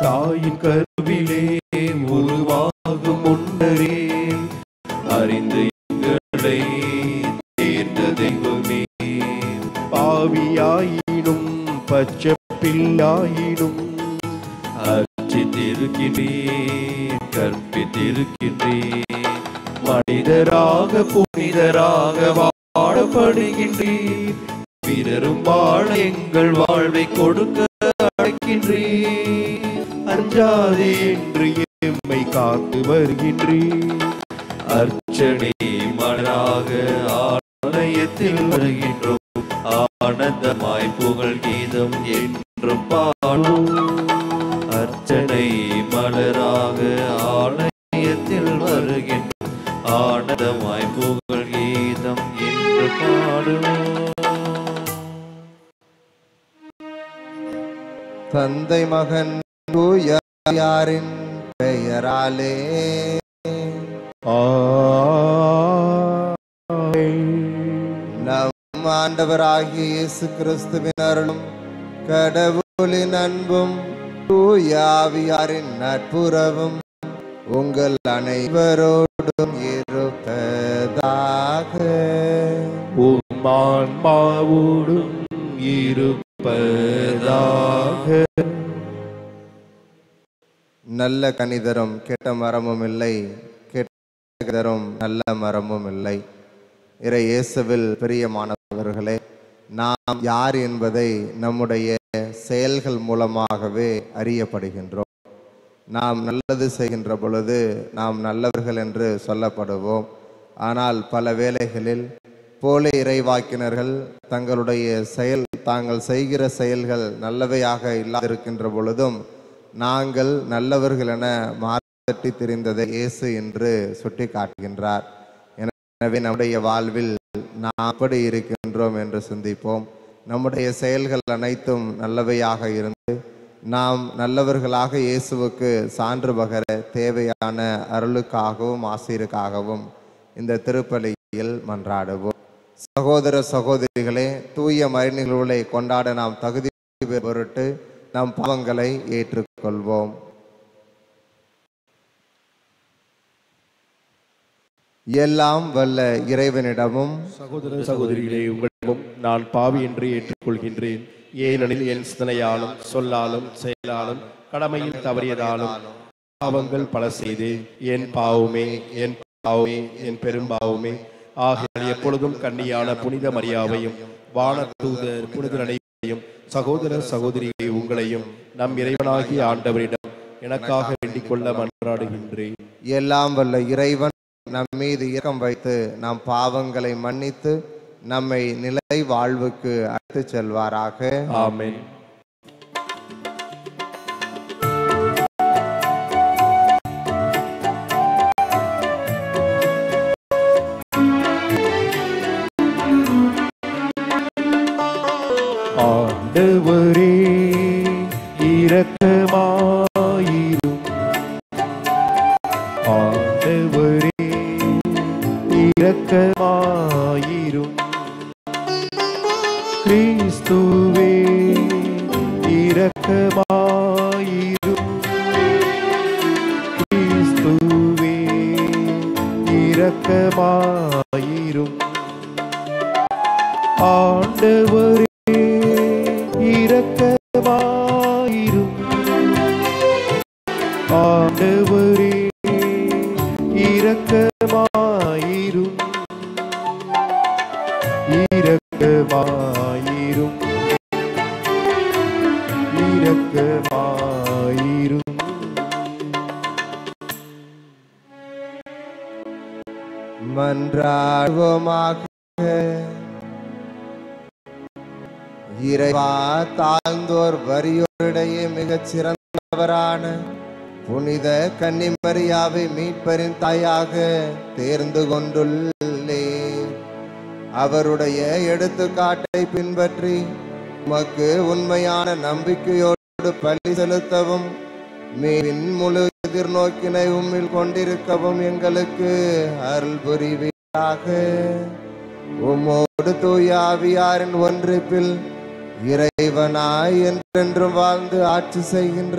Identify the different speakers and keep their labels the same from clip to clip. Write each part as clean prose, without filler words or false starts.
Speaker 1: தாயின் கருவிலே உருவாகும் முன்னரே அறிந்து எங்களை தேர்ந்த தெய்வமே. பாவியாயினும் பச்சை பிள்ளாயினும் அர்ச்சித்திருக்கின்றேன், கற்பித்திருக்கின்றேன். மனிதராக புனிதராக வாழப்படுகின்றேன். பிறரும் வாழ எங்கள் வாழ்வை கொடுக்க அழைக்கின்றேன். அஞ்சாதே என்று எம்மை காத்து வருகின்றேன். அர்ச்சனை மலராக ஆலயத்தில் வருகின்றோம். ஆனந்தமாய் புகழ் கீதம் என்றும் பாடும். அர்ச்சனை மலராக ஆலயத்தில் வருகின்றோம். ஆனந்தமாய் புகழ் கீதம் என்று பாடும்.
Speaker 2: தந்தை மகன் தூயாரின் பெயராலே நம் ஆண்டவராகிய இயேசு கிறிஸ்துவின் அருளும் கடவுளின் அன்பும் தூயாவியாரின் நட்புறவும் உங்கள் அனைவரோடும் இருப்பதாக.
Speaker 1: ஆன்மாவோடும் இருப்பதாக.
Speaker 2: நல்ல கனிதரும் கெட்ட மரமும் இல்லை, கெட்ட கனிதரும் நல்ல மரமும் இல்லை. இறை இயேசுவில் பிரியமானவர்களே, நாம் யார் என்பதை நம்முடைய செயல்கள் மூலமாகவே அறியப்படுகின்றோம். நாம் நல்லது செய்கின்ற பொழுது நாம் நல்லவர்கள் என்று சொல்லப்படுவோம். ஆனால் பல வேளைகளில் போலி இறைவாக்கினர்கள் தங்களுடைய தாங்கள் செய்கிற செயல்கள் நல்லவையாக இல்லாதிருக்கின்ற பொழுதும் நாங்கள் நல்லவர்கள் என மாற்றி திரிந்ததை இயேசு என்று சுட்டி காட்டுகின்றார். எனவே நம்முடைய வாழ்வில் நாம் அப்படி இருக்கின்றோம் என்று சிந்திப்போம். நம்முடைய செயல்கள் அனைத்தும் நல்லவையாக இருந்து நாம் நல்லவர்களாக இயேசுவுக்கு சான்று பகர தேவையான அருளுக்காகவும் ஆசீருக்காகவும் இந்த திருப்பலியில் மன்றாடுவோம். சகோதர சகோதரிகளே, தூய மறைநிகழ்வுகளை கொண்டாட நாம் தகுதி பொருட்டு நம் பாவங்களை ஏற்றுக்கொள்வோம். எல்லாம் வல்ல இறைவனிடமும்
Speaker 1: சகோதர சகோதரிகளே, உங்களிடமும் நான் பாவி என்று ஏற்றுக்கொள்கின்றேன். ஏனெனில் என் சிந்தனையாலும் சொல்லாலும் செயலாலும் கடமையில் தவறியதாலும் பாவங்கள் பல செய்தேன். என் பாவமே, என் பாவமே, என் பெரும்பாவமே. ஆகையால் எப்பொழுதும் கன்னியான புனித மரியாவையும் வானதூதர் புனிதர் அனைவரையும் சகோதர சகோதரியை உங்களையும் நம் இறைவனாகிய ஆண்டவரிடம் எனக்காக வேண்டிக் கொள்ள மன்றாடுகின்றேன்.
Speaker 2: எல்லாம் வல்ல இறைவன் நம் மீது இரக்கம் வைத்து நம் பாவங்களை மன்னித்து நம்மை நிலை வாழ்வுக்கு அழைத்துச் செல்வாராக.
Speaker 1: ஆமென். ஆண்டவரே இரக்கமாயிரும். ஆண்டவரே இரக்கமாயிரும். கிறிஸ்துவே இரக்கமாயிரும். கிறிஸ்துவே இரக்கமாயிரும். ஆண்டவரே இரக்கமாயிரும். ஆண்டவரே இரக்கமாயிரும். இரக்கமாயிரும். இரக்கமாயிரும்.
Speaker 2: மன்றாடுவோமாக. இறைவா, தாழ்ந்தோர் வறியோரிடையே மிகச் சிறந்தவரான புனித கன்னிமரியாவை மீட்பரின் தாயாக தேர்ந்து கொண்டுள்ளே. அவருடைய எடுத்துக்காட்டை பின்பற்றி உமக்கு உண்மையான நம்பிக்கையோடு பலி செலுத்தவும் மீன் முழு எதிர்நோக்கினை உம்மில் கொண்டிருக்கவும் எங்களுக்கு அருள் புரிவீராக. உம்மோடு தூய ஆவியாரின் ஒன்றிப்பில் இறைவனாய் என்றென்றும் வாழ்ந்து ஆட்சி செய்கின்ற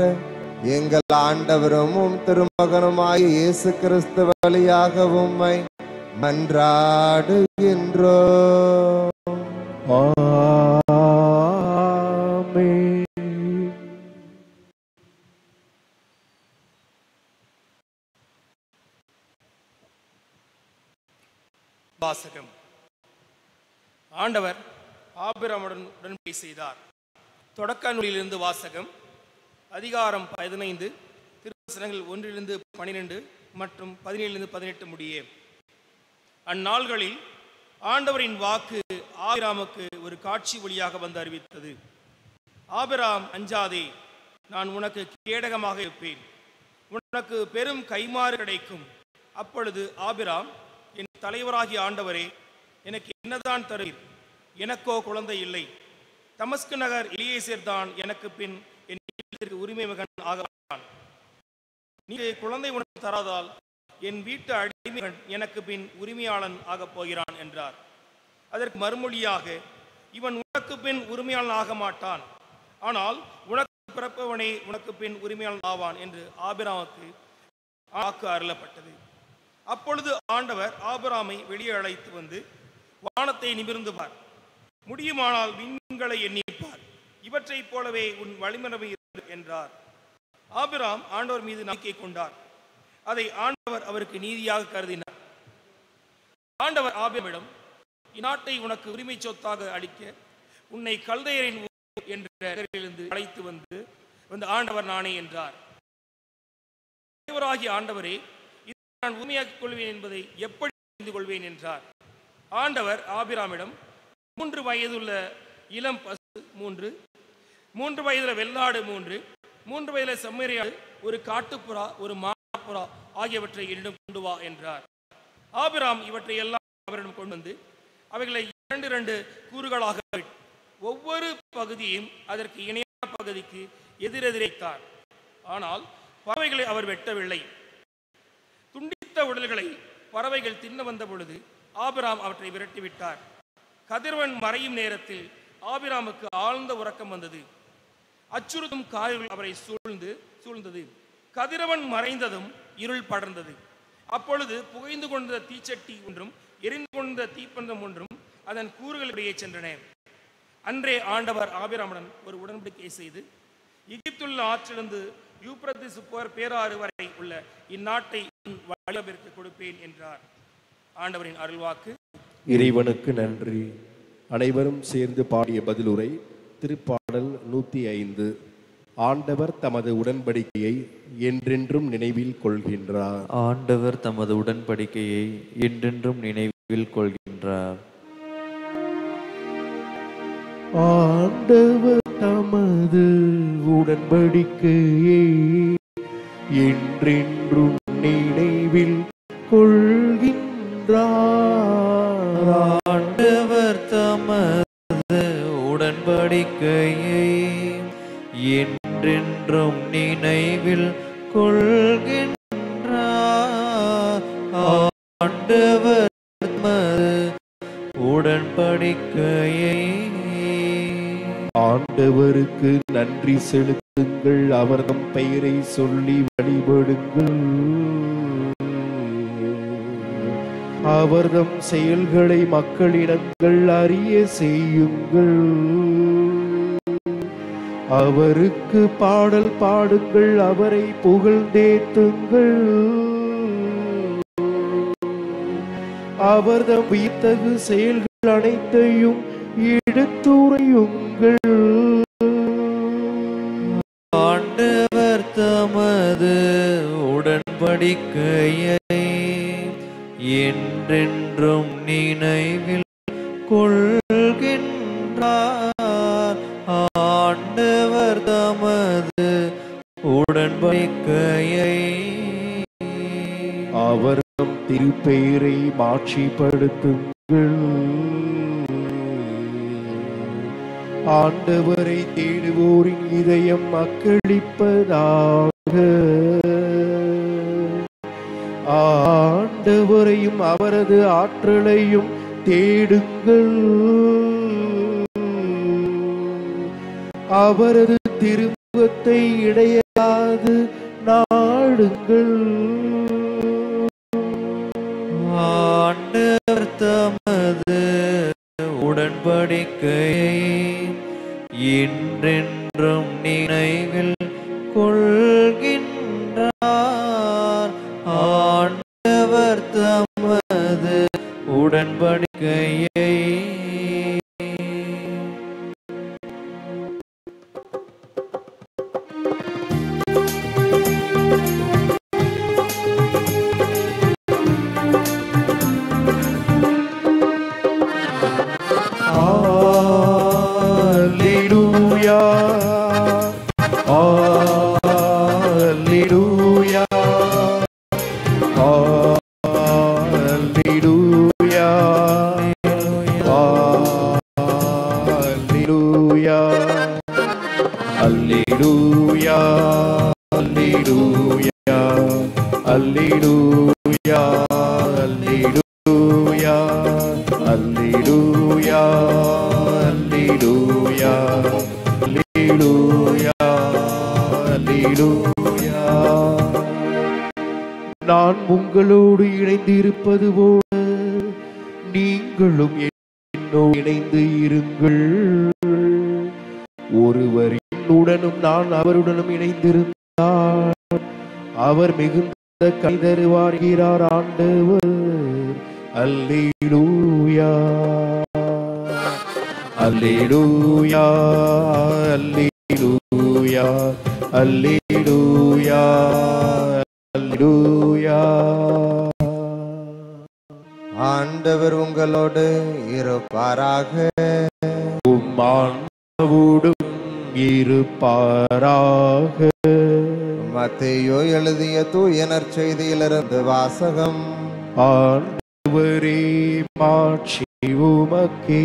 Speaker 2: எங்கள் ஆண்டவரும் உம் திருமகனுமாய் இயேசு கிறிஸ்து வழியாக உம்மை மன்றாடுகின்றோம்.
Speaker 1: ஆமென்.
Speaker 3: வாசகம். ஆண்டவர் ஆபிரகாமுடன் உடன்படிக்கை செய்தார். தொடக்க நூலிலிருந்து வாசகம். அதிகாரம் 15, திருவசனங்கள் 1-12 மற்றும் 17-18 முடிய. அந்நாள்களில் ஆண்டவரின் வாக்கு ஆபிரகாமுக்கு ஒரு காட்சி வழியாக வந்து அறிவித்தது. ஆபிரகாம், அஞ்சாதே, நான் உனக்கு கேடகமாக இருப்பேன், உனக்கு பெரும் கைமாறு கிடைக்கும். அப்பொழுது ஆபிரகாம், என் தலைவராகிய ஆண்டவரே, எனக்கு என்னதான் தருவீர்? எனக்கோ குழந்தை இல்லை. தமஸ்கு நகர் எலியேசர் தான் எனக்கு பின் என் வீட்டிற்கு உரிமை மகன் ஆகவான். நீ குழந்தை உனக்கு தராதால் என் வீட்டு அடிமைகள் எனக்கு பின் உரிமையாளன் ஆகப் போகிறான் என்றார். அதற்கு மறுமொழியாக, இவன் உனக்கு பின் உரிமையாளன் ஆக மாட்டான், ஆனால் உனக்கு பிறப்பவனே உனக்கு பின் உரிமையாளன் ஆவான் என்று ஆபிரகாமுக்கு வாக்கு அருளப்பட்டது. அப்பொழுது ஆண்டவர் ஆபிரகாமை வெளியே அழைத்து வந்து, வானத்தை நிமிர்ந்து பார், முடியுமானால் விண்களை எண்ணிப்பார், இவற்றைப் போலவே உன் வழிமரபு என்றார். ஆபிரகாம் ஆண்டவர் மீது நம்பிக்கை கொண்டார். அதை ஆண்டவர் அவருக்கு நீதியாக கருதினார். ஆண்டவர் ஆபிரகாமிடம், இந்நாட்டை உனக்கு உரிமை சொத்தாக அளிக்க உன்னை கல்தையரின் என்ற இடத்திலிருந்து அழைத்து வந்து ஆண்டவர் நானே என்றார். ஆண்டவரே, நான் உரிமையாக்கிக் கொள்வேன் என்பதை எப்படி தெரிந்து கொள்வேன் என்றார். ஆண்டவர் ஆபிரகாமிடம், 3 வயதுள்ள இளம் பசு 3, 3 வயதுள்ள வெள்ளாடு 3, 3 வயதுள்ள செம்மறியாடு, ஒரு காட்டுப்புறா, ஒரு மாப்புறா ஆகியவற்றை என்னிடம் கொண்டு வா என்றார். ஆபிரகாம் இவற்றை எல்லாம் அவரிடம் கொண்டு வந்து அவைகளை 2 கூறுகளாக ஒவ்வொரு பகுதியும் அதற்கு இணையான பகுதிக்கு எதிரெதிரைத்தார். ஆனால் பறவைகளை அவர் வெட்டவில்லை. துண்டித்த உடல்களை பறவைகள் தின்ன வந்த பொழுது ஆபிரகாம் அவற்றை விரட்டிவிட்டார். கதிரவன் மறையும் நேரத்தில் ஆபிரகாமுக்கு ஆழ்ந்த உறக்கம் வந்தது. அச்சுறுத்தும் காயங்கள் அவரை சூழ்ந்தது. கதிரவன் மறைந்ததும் இருள் படர்ந்தது. அப்பொழுது புகைந்து கொண்ட தீச்சட்டி ஒன்றும் எரிந்து கொண்ட தீப்பந்தம் ஒன்றும் அதன் கூறுகளிடையே சென்றன. அன்றே ஆண்டவர் ஆபிரகாமுடன் ஒரு உடன்படிக்கை செய்து, எகிப்துள்ள ஆற்றிலிருந்து யூப்ரட்டிஸ் பேராறு வரை உள்ள இந்நாட்டை வழிபிற்கு கொடுப்பேன் என்றார். ஆண்டவரின் அருள்வாக்கு.
Speaker 1: இறைவனுக்கு நன்றி. அனைவரும் சேர்ந்து பாடிய பதிலுரை. திருப்பாடல் 105. ஆண்டவர் தமது உடன்படிக்கையை என்றென்றும் நினைவில் கொள்கின்றார்.
Speaker 4: ஆண்டவர் தமது உடன்படிக்கையை என்றென்றும் நினைவில் கொள்கின்றார்.
Speaker 1: ஆண்டவர் தமது உடன்படிக்கையை என்றென்றும் நினைவில் கொள்கின்றார்.
Speaker 4: ஆண்டவர் தமது உடன்படிக்கையை என்றென்றும் நினைவில் கொள்கின்றார். ஆண்டவர் தமது உடன்படிக்கையை.
Speaker 1: ஆண்டவருக்கு நன்றி செலுத்துங்கள், அவர்தம் பெயரை சொல்லி வழிபடுங்கள், அவர்தம் செயல்களை மக்களிடங்கள் அறிய செய்யுங்கள், அவருக்கு பாடல் பாடுங்கள், அவரை புகழ்ந்தேத்துங்கள், அவர்தம் வியத்தகு செயல்கள் அனைத்தையும் எடுத்துரையுங்கள்.
Speaker 4: ஆண்டவர் தமது உடன்படிக்கையை என்றென்றும் நினைவில் கொள்கின்றார். ஆண்டவர் தமது உடன்படிக்கையை.
Speaker 1: அவர் தம் திருப்பெயரை மாட்சிப்படுத்துங்கள், ஆண்டவரை தேடுவோரின் இதயம் மக்களிப்பதாக. ஆண்டவரையும் அவரது ஆற்றலையும் தேடுங்கள், அவரது முகத்தை இடையாது நாடுங்கள்.
Speaker 4: ஆண்டவர் தமது உடன்படிக்கையை என்றென்றும் நினைவில் கொள்கின்றார். ஆண்டவர் தமது உடன்படிக்கையை
Speaker 1: நான் உங்களோடு இணைந்து இருப்பது போல நீங்களும் என்னோடு இணைந்து இருங்கள். ஒருவர் என்னுடனும் நான் அவருடனும் இணைந்திருந்தால் அவர் மிகுந்த கனி தருவார் ஆண்டவர். அல்லேலூயா அல்லேலூயா அல்லேலூயா அல்லேலூயா அல்லேலூயா.
Speaker 2: ஆண்டவர் உங்களோடு இருப்பாராக.
Speaker 1: உம்மானவோடும் இருப்பாராக.
Speaker 2: மத்தேயு எழுதிய தூய நற்செய்தியிலிருந்து வாசகம்.
Speaker 1: ஆண்டவரே மாட்சி உமக்கே.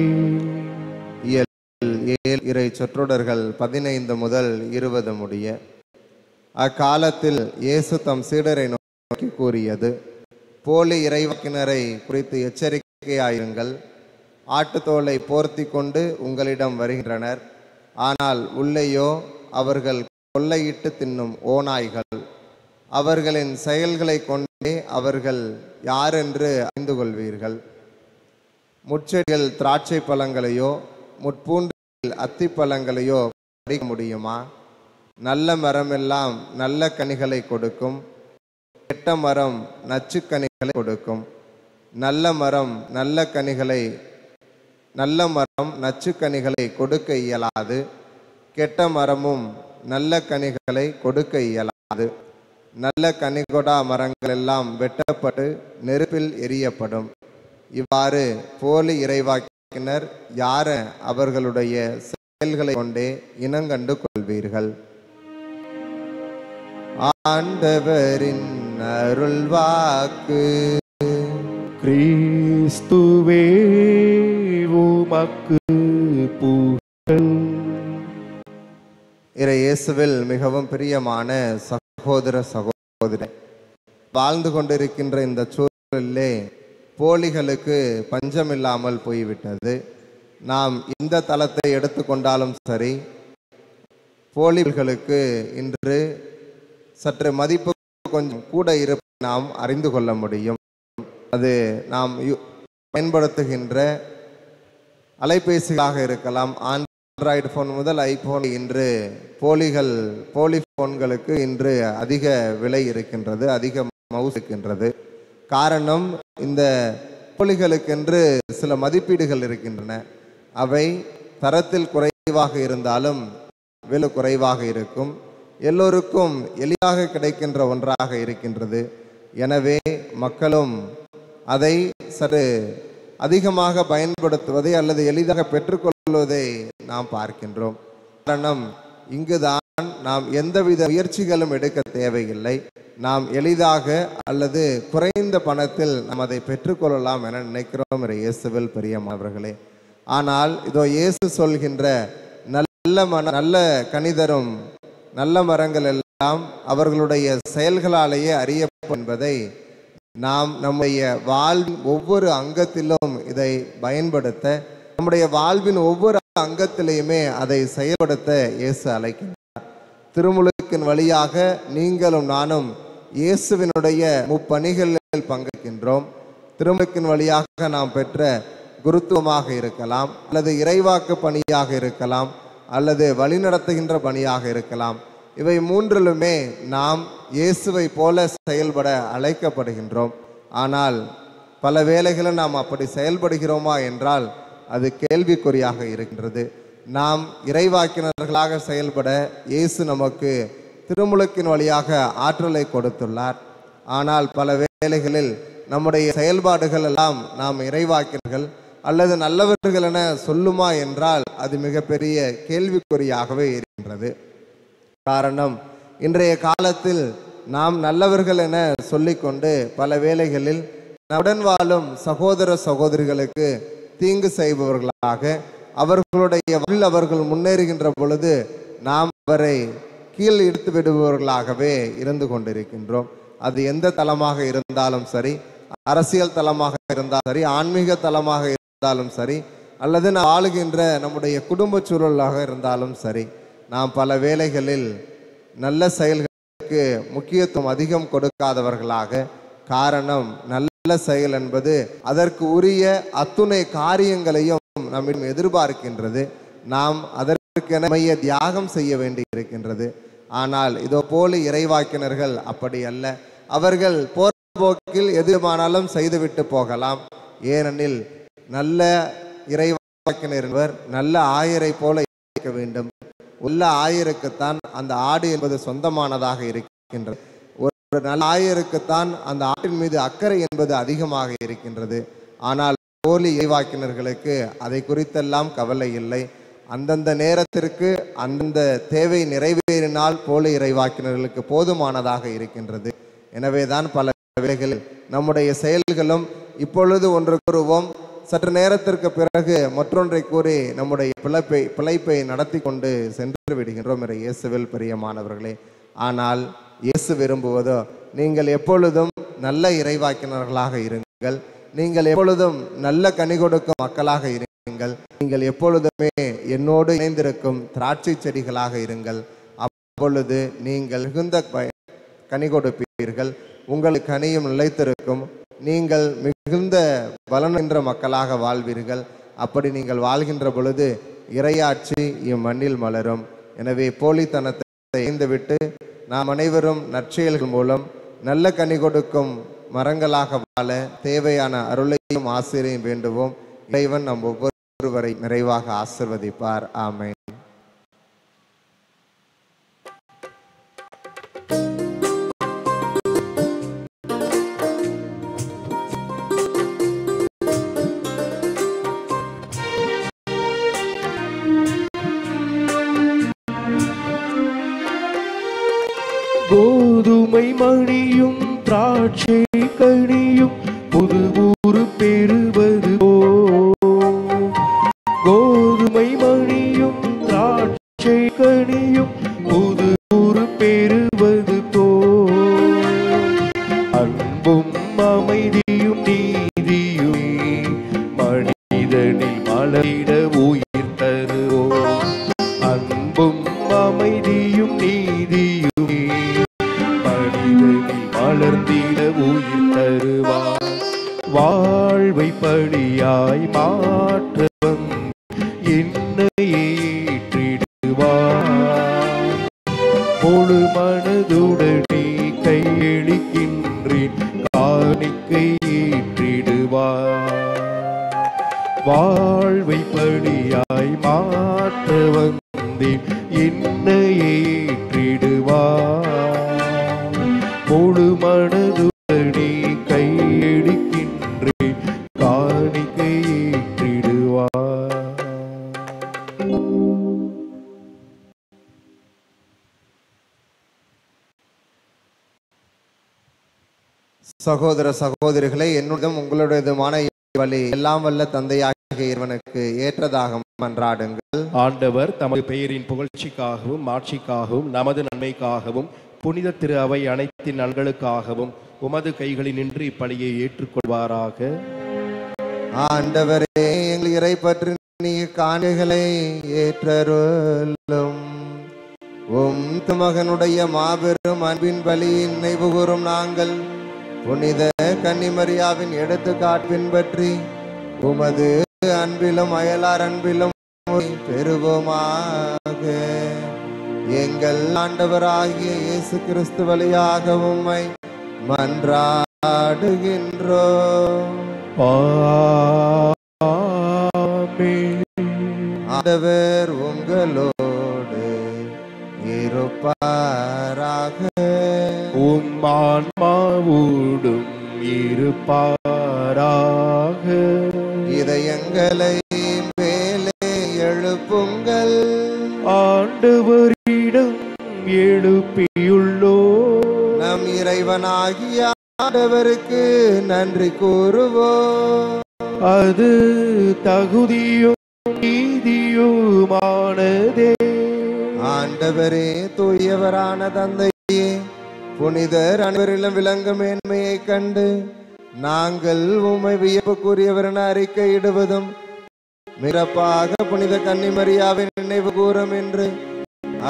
Speaker 2: இறை சொற்றொடர்கள் 15 முதல் 20 முடிய. அக்காலத்தில் இயேசு தம் சீடரை நோக்கி கூறியது, போலி இறைவாக்கினரை குறித்து எச்சரிக்கையாயிருங்கள். ஆட்டுத்தோலை போர்த்தி கொண்டு உங்களிடம் வருகின்றனர், ஆனால் உள்ளேயோ அவர்கள் கொள்ளையிட்டு தின்னும் ஓநாய்கள். அவர்களின் செயல்களை கொண்டே அவர்கள் யாரென்று அறிந்து கொள்வீர்கள். முட்செடிகள் திராட்சை பழங்களையோ முட்பூண்டில் அத்திப்பழங்களையோ பறிக்க முடியுமா? நல்ல மரமெல்லாம் நல்ல கனிகளை கொடுக்கும், கெட்ட மரம் நச்சு கனிகளை கொடுக்கும். நல்ல மரம் நச்சு கனிகளை கொடுக்க இயலாது, கெட்ட மரமும் நல்ல கனிகளை கொடுக்க இயலாது. நல்ல கனிகொடா மரங்கள் எல்லாம் வெட்டப்பட்டு நெருப்பில் எரியப்படும். இவ்வாறு போலி இறைவாக்கினர் யார அவர்களுடைய செயல்களை கொண்டே இனங்கண்டு கொள்வீர்கள். ஆண்டவரின் அருள்வாக்கு.
Speaker 1: கிறிஸ்துவே உமக்கு புகழ்.
Speaker 2: இறை இயேசுவில் மிகவும் பிரியமான சகோதர சகோதரி, வாழ்ந்து கொண்டிருக்கின்ற இந்த சூழலிலே போலிகளுக்கு பஞ்சமில்லாமல் போய்விட்டது. நாம் இந்த தளத்தை எடுத்துக்கொண்டாலும் சரி, போலிகளுக்கு இன்று சற்று மதிப்பு கொஞ்சம் கூட இருப்பதை நாம் அறிந்து கொள்ள முடியும். அது நாம் பயன்படுத்துகின்ற அலைபேசியாக இருக்கலாம். ஆண்ட்ராய்டு ஃபோன் முதல் ஐபோன் இன்று போலி ஃபோன்களுக்கு இன்று அதிக விலை இருக்கின்றது, அதிக மவுஸ் இருக்கின்றது. காரணம், இந்த போலிகளுக்கென்று சில மதிப்பீடுகள் இருக்கின்றன. அவை தரத்தில் குறைவாக இருந்தாலும் விலை குறைவாக இருக்கும், எல்லோருக்கும் எளிதாக கிடைக்கின்ற ஒன்றாக இருக்கின்றது. எனவே மக்களும் அதை சற்று அதிகமாக பயன்படுத்துவதை அல்லது எளிதாக பெற்றுக்கொள்வதை நாம் பார்க்கின்றோம். காரணம், இங்குதான் நாம் எந்தவித முயற்சிகளும் எடுக்க தேவையில்லை. நாம் எளிதாக அல்லது குறைந்த பணத்தில் நாம் அதை பெற்றுக்கொள்ளலாம் என நினைக்கிறோம் இயேசுவில் பிரியமானவர்களே. ஆனால் இதோ இயேசு சொல்கின்ற நல்ல கனிதரும் நல்ல மரங்கள் எல்லாம் அவர்களுடைய செயல்களாலேயே அறியப்படும் என்பதை நாம் நம்முடைய வாழ்வின் ஒவ்வொரு அங்கத்திலும் இதை பயன்படுத்த, நம்முடைய வாழ்வின் ஒவ்வொரு அங்கத்திலையுமே அதை செயல்படுத்த இயேசு அழைக்கின்றார். திருமுழுக்கின் வழியாக நீங்களும் நானும் இயேசுவினுடைய முப்பணிகளில் பங்கேற்கின்றோம். திருமுழுக்கின் வழியாக நாம் பெற்ற குருத்துவமாக இருக்கலாம், அல்லது இறைவாக்கு பணியாக இருக்கலாம், அல்லது வழிநடத்துகின்ற பணியாக இருக்கலாம். இவை மூன்றிலுமே நாம் இயேசுவை போல செயல்பட அழைக்கப்படுகின்றோம். ஆனால் பல வேளைகளில் நாம் அப்படி செயல்படுகிறோமா என்றால் அது கேள்விக்குறியாக இருக்கின்றது. நாம் இறைவாக்கினர்களாக செயல்பட இயேசு நமக்கு திருமுழுக்கின் வழியாக ஆற்றலை கொடுத்துள்ளார். ஆனால் பல வேளைகளில் நம்முடைய செயல்பாடுகள் எல்லாம் நாம் இறைவாக்கினர்கள் அல்லது நல்லவர்கள் என சொல்லுமா என்றால் அது மிகப்பெரிய கேள்விக்குறியாகவே இருக்கின்றது. காரணம், இன்றைய காலத்தில் நாம் நல்லவர்கள் என சொல்லிக்கொண்டு பல வேளைகளில் நம்முடன் வாழும் சகோதர சகோதரிகளுக்கு தீங்கு செய்பவர்களாக அவர்களுடைய வாழ்வில் அவர்கள் முன்னேறுகின்ற பொழுது நாம் அவரை கீழ் இழுத்து விடுபவர்களாகவே இருந்து கொண்டிருக்கின்றோம். அது எந்த தளமாக இருந்தாலும் சரி, அரசியல் தளமாக இருந்தாலும் சரி, ஆன்மீக தளமாக இருந்தாலும் சரி, அல்லது நாம் ஆளுகின்ற நம்முடைய குடும்ப சூழலாக இருந்தாலும் சரி, நாம் பல வேளைகளில் நல்ல செயல்களுக்கு முக்கியத்துவம் அதிகம் கொடுக்காதவர்களாக, காரணம் நல்ல செயல் என்பது அதற்கு உரிய அத்துணை காரியங்களையும் நம்மிடம் எதிர்பார்க்கின்றது. நாம் அதற்கென தியாகம் செய்ய வேண்டி இருக்கின்றது. ஆனால் இதோ போல இறைவாக்கினர்கள் அப்படி அல்ல. அவர்கள் போக்கில் எதுமானாலும் செய்துவிட்டு போகலாம். ஏனெனில் நல்ல இறைவாக்கினர் நல்ல ஆயரை போல இருக்க வேண்டும். உள்ள ஆயருக்குத்தான் அந்த ஆடு என்பது சொந்தமானதாக இருக்கின்றது. ஒரு நல்ல ஆயருக்குத்தான் அந்த ஆட்டின் மீது அக்கறை என்பது அதிகமாக இருக்கின்றது. ஆனால் போலி இறைவாக்கினர்களுக்கு அதை குறித்தெல்லாம் கவலை இல்லை. அந்தந்த நேரத்திற்கு அந்தந்த தேவை நிறைவேறினால் போலி இறைவாக்கினர்களுக்கு போதுமானதாக இருக்கின்றது. எனவேதான் பல வேளைகளில் நம்முடைய செயல்களும் இப்பொழுது ஒன்று கூறுவோம், சற்று நேரத்திற்கு பிறகு மற்றொன்றை கூறி நம்முடைய பிழைப்பை நடத்தி கொண்டு சென்று விடுகின்றோம் என்ற இயேசுவில் பிரியமானவர்களே. ஆனால் இயேசு விரும்புவதோ நீங்கள் எப்பொழுதும் நல்ல இறைவாக்கினர்களாக இருங்கள், நீங்கள் எப்பொழுதும் நல்ல கனி கொடுக்கும் மக்களாக இருங்கள், நீங்கள் எப்பொழுதுமே என்னோடு இணைந்திருக்கும் திராட்சை செடிகளாக இருங்கள். அப்பொழுது நீங்கள் மிகுந்த கனி கொடுப்பீர்கள், உங்களுக்கு கனியும் நிலைத்திருக்கும், நீங்கள் மிகுந்த பலன் என்ற மக்களாக வாழ்வீர்கள். அப்படி நீங்கள் வாழ்கின்ற பொழுது இறையாட்சி இம்மண்ணில் மலரும். எனவே போலித்தனத்தை ஐந்துவிட்டு நாம் அனைவரும் நற்செயல்கள் மூலம் நல்ல கனி கொடுக்கும் மரங்களாக வாழ தேவையான அருளையும் ஆசிரியையும் வேண்டுவோம். இறைவன் நம் ஒவ்வொருவரை நிறைவாக ஆசிர்வதிப்பார். ஆமென்.
Speaker 1: கோதுமை மணியும் திராட்சை கனியும் புது ஊறு பெறுவது கோதுமை மணியும் திராட்சை கனியும் புது ஊறு பெறுவது அன்பும் அமைதியும் நீதியுமே மனிதனில் மலரிட உயிர் தருவோம். அன்பும் அமைதியும் நீதியுமே மனிதனில் மலர்ந்திட உயிர் தருவார். வாழ்வை படியாய் மாற்ற என்னை ஏற்றிடுவார். முழு மனதுடனே கையளிக்கின்றேன், காணிக்கை ஏற்றிடுவார். வாழ்வை படியாய் மாற்ற வந்தேன், என்னை ஏற்றிடுவார். முழு மனதுடனே கையளிக்கின்றேன், காணிக்கை ஏற்றிடுவார்.
Speaker 2: சகோதர சகோதரிகளை, என்னுடன் உங்களுடையதுமான வழி எல்லாம் வல்ல தந்தையாகிய இறைவனுக்கு ஏற்றதாக மன்றாடுங்கள்.
Speaker 1: ஆண்டவர் தமது பெயரின் புகழ்ச்சிக்காகவும் மாட்சிக்காகவும் நமது நன்மைக்காகவும் புனித திரு அவை அனைத்தின் நலன்களுக்காகவும் உமது கைகளில் நின்று இப்பணியை ஏற்றுக்கொள்வாராக.
Speaker 2: ஆண்டவரே, எங்கள் இறை பற்றி நீ காணிகளை ஏற்றருளும். மகனுடைய மாபெரும் அன்பின் பலியின் நினைவு கூறும் நாங்கள் புனித கன்னிமரியாவின் எடுத்துக்காட்டு பின்பற்றி உமது அன்பிலும் அயலார் அன்பிலும் பெறுவோமாக. எங்கள் ஆண்டவராகிய இயேசு கிறிஸ்து வழியாக உம்மை மன்றாடுகின்றோம். ஆண்டவர் உங்களோடு இருப்பாராக.
Speaker 1: உம்மான்மாவோடும் இருப்பாராக.
Speaker 2: இதயங்களை மேலே எழுப்புங்கள்.
Speaker 1: ஆண்டவரிடம் எழுப்பியுள்ளோ
Speaker 2: நம் இறைவனாகிய ஆண்டவருக்கு நன்றி கூறுவோம்.
Speaker 1: அது தகுதியும் நீதியுமானதே.
Speaker 2: ஆண்டவரே, தூயவரான தந்தையே, புனிதர் அனைவரிலும் விளங்கும் மேன்மையை கண்டு நாங்கள் உம்மை வியப்புக்குரியவர் என அறிக்கையிடுவதும் மிகப்பாக புனித கன்னிமரியாவின் நினைவு கூறும் என்று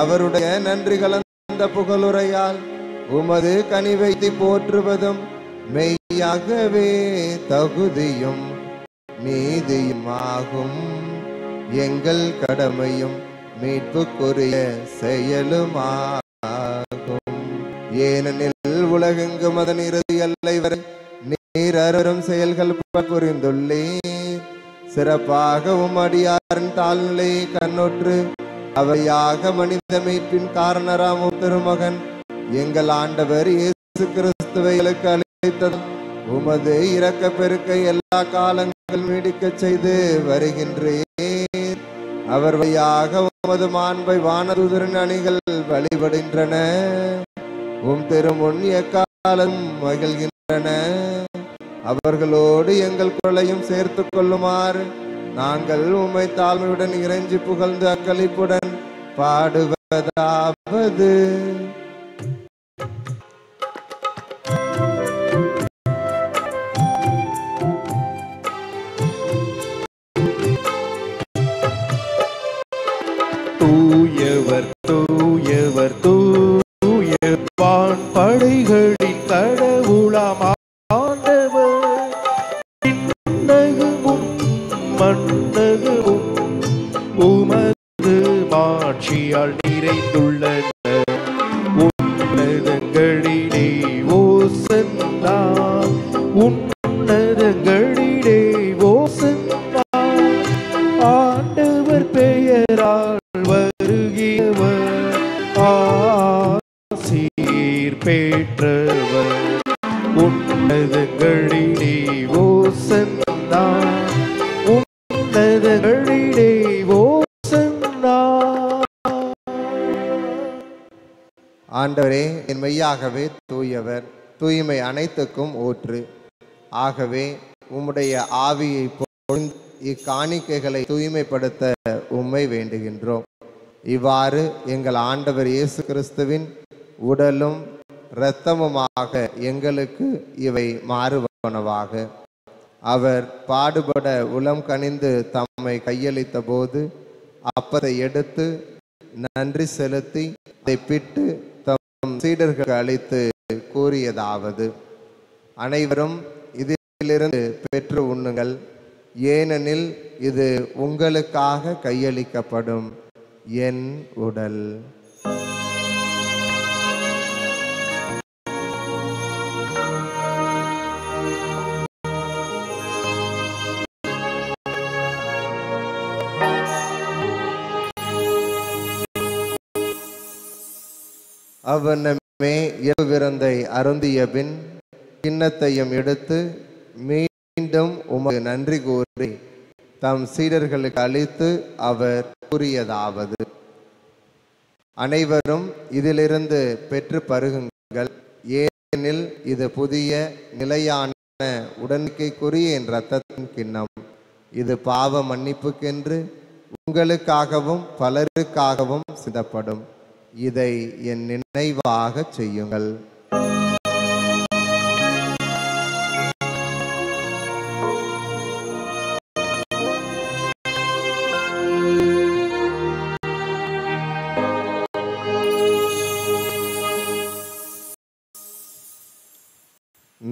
Speaker 2: அவருடைய நன்றி கலந்த புகழுரையால் உமது கனிவைத்தி போற்றுவதும் மெய்யாகவே தகுதியும் நீதியுமாகும். எங்கள் கடமையும் மீட்புக்குரிய செயலுமாகும். ஏனெனில் உலகெங்கும் அதன் இறுதி எல்லை வரை நீர் அரும் செயல்கள் புரிந்துள்ளீர். சிறப்பாக உம்மடியாரின் தாழ்நிலையை கண்ணொற்று அவையாக மனித மீட்பின் காரணராம் திருமகன் எங்கள் ஆண்டவர் இயேசு கிறிஸ்துவை அளித்தது உமது இரக்க பெருக்கை எல்லா காலங்கள் நீடிக்க செய்து வருகின்றீர். அவர் வழியாக உமது மாண்பை வானதூதரின் அணிகள் வழிபடுகின்றன. உம் திருமுன் எக்காலம் மகிழ்கின்றன. அவர்களோடு எங்கள் குரலையும் சேர்த்து கொள்ளுமாறு நாங்கள் உம்மை தாழ்மையுடன் இறைஞ்சி புகழ்ந்து அக்களிப்புடன் பாடுவதாவது.
Speaker 1: தூயவர் தூயவர் தூயவர் வான் படைகளின் கடவுளாம் ஆண்டவர். விண்ணகமும் மண்ணகமும் உமது மாட்சியால் நிறைந்துள்ளன. உன்னதங்களிலே ஓசன்னா, உன்னதங்களிலே ஓசன்னா. ஆண்டவர் பெயரால் வருகிறவர் ஆசீர் பெற்றவர். உன்னதங்களிலே ஓசன்னா, உன்னதங்களிலே ஓசன்னா.
Speaker 2: ஆண்டவரே, என் மெய்யாகவே தூயவர், தூய்மை அனைத்துக்கும் ஊற்று. ஆகவே உம்முடைய ஆவியை பொழிந்து இக்காணிக்கைகளை தூய்மைப்படுத்த உம்மை வேண்டுகின்றோம். இவ்வாறு எங்கள் ஆண்டவர் இயேசு கிறிஸ்துவின் உடலும் இரத்தமுமாக எங்களுக்கு இவை மாறுவனவாக. அவர் பாடுபட உளம் கனிந்து தம்மை கையளித்த போது அப்பத்தை எடுத்து நன்றி செலுத்தி அதை பிட்டு தம் சீடர்கள் அளித்து கூறியதாவது: அனைவரும் இதிலிருந்து பெற்று உண்ணுங்கள், ஏனெனில் இது உங்களுக்காக கையளிக்கப்படும் என் உடல். அவ்வண்ணமே இரவு விருந்தை அருந்திய பின் கிண்ணத்தையும் எடுத்து மீண்டும் உமக்கு நன்றி கூறி தம் சீடர்களுக்கு அளித்து அவர் கூறியதாவது: அனைவரும் இதிலிருந்து பெற்று பருகுங்கள், ஏனெனில் இது புதிய நிலையான உடன்படிக்கைக்குரிய என் இரத்தத்தின் கிண்ணம். இது பாவ மன்னிப்புக்கென்று உங்களுக்காகவும் பலருக்காகவும் சிந்தப்படும். இதை என் நினைவாக செய்யுங்கள்.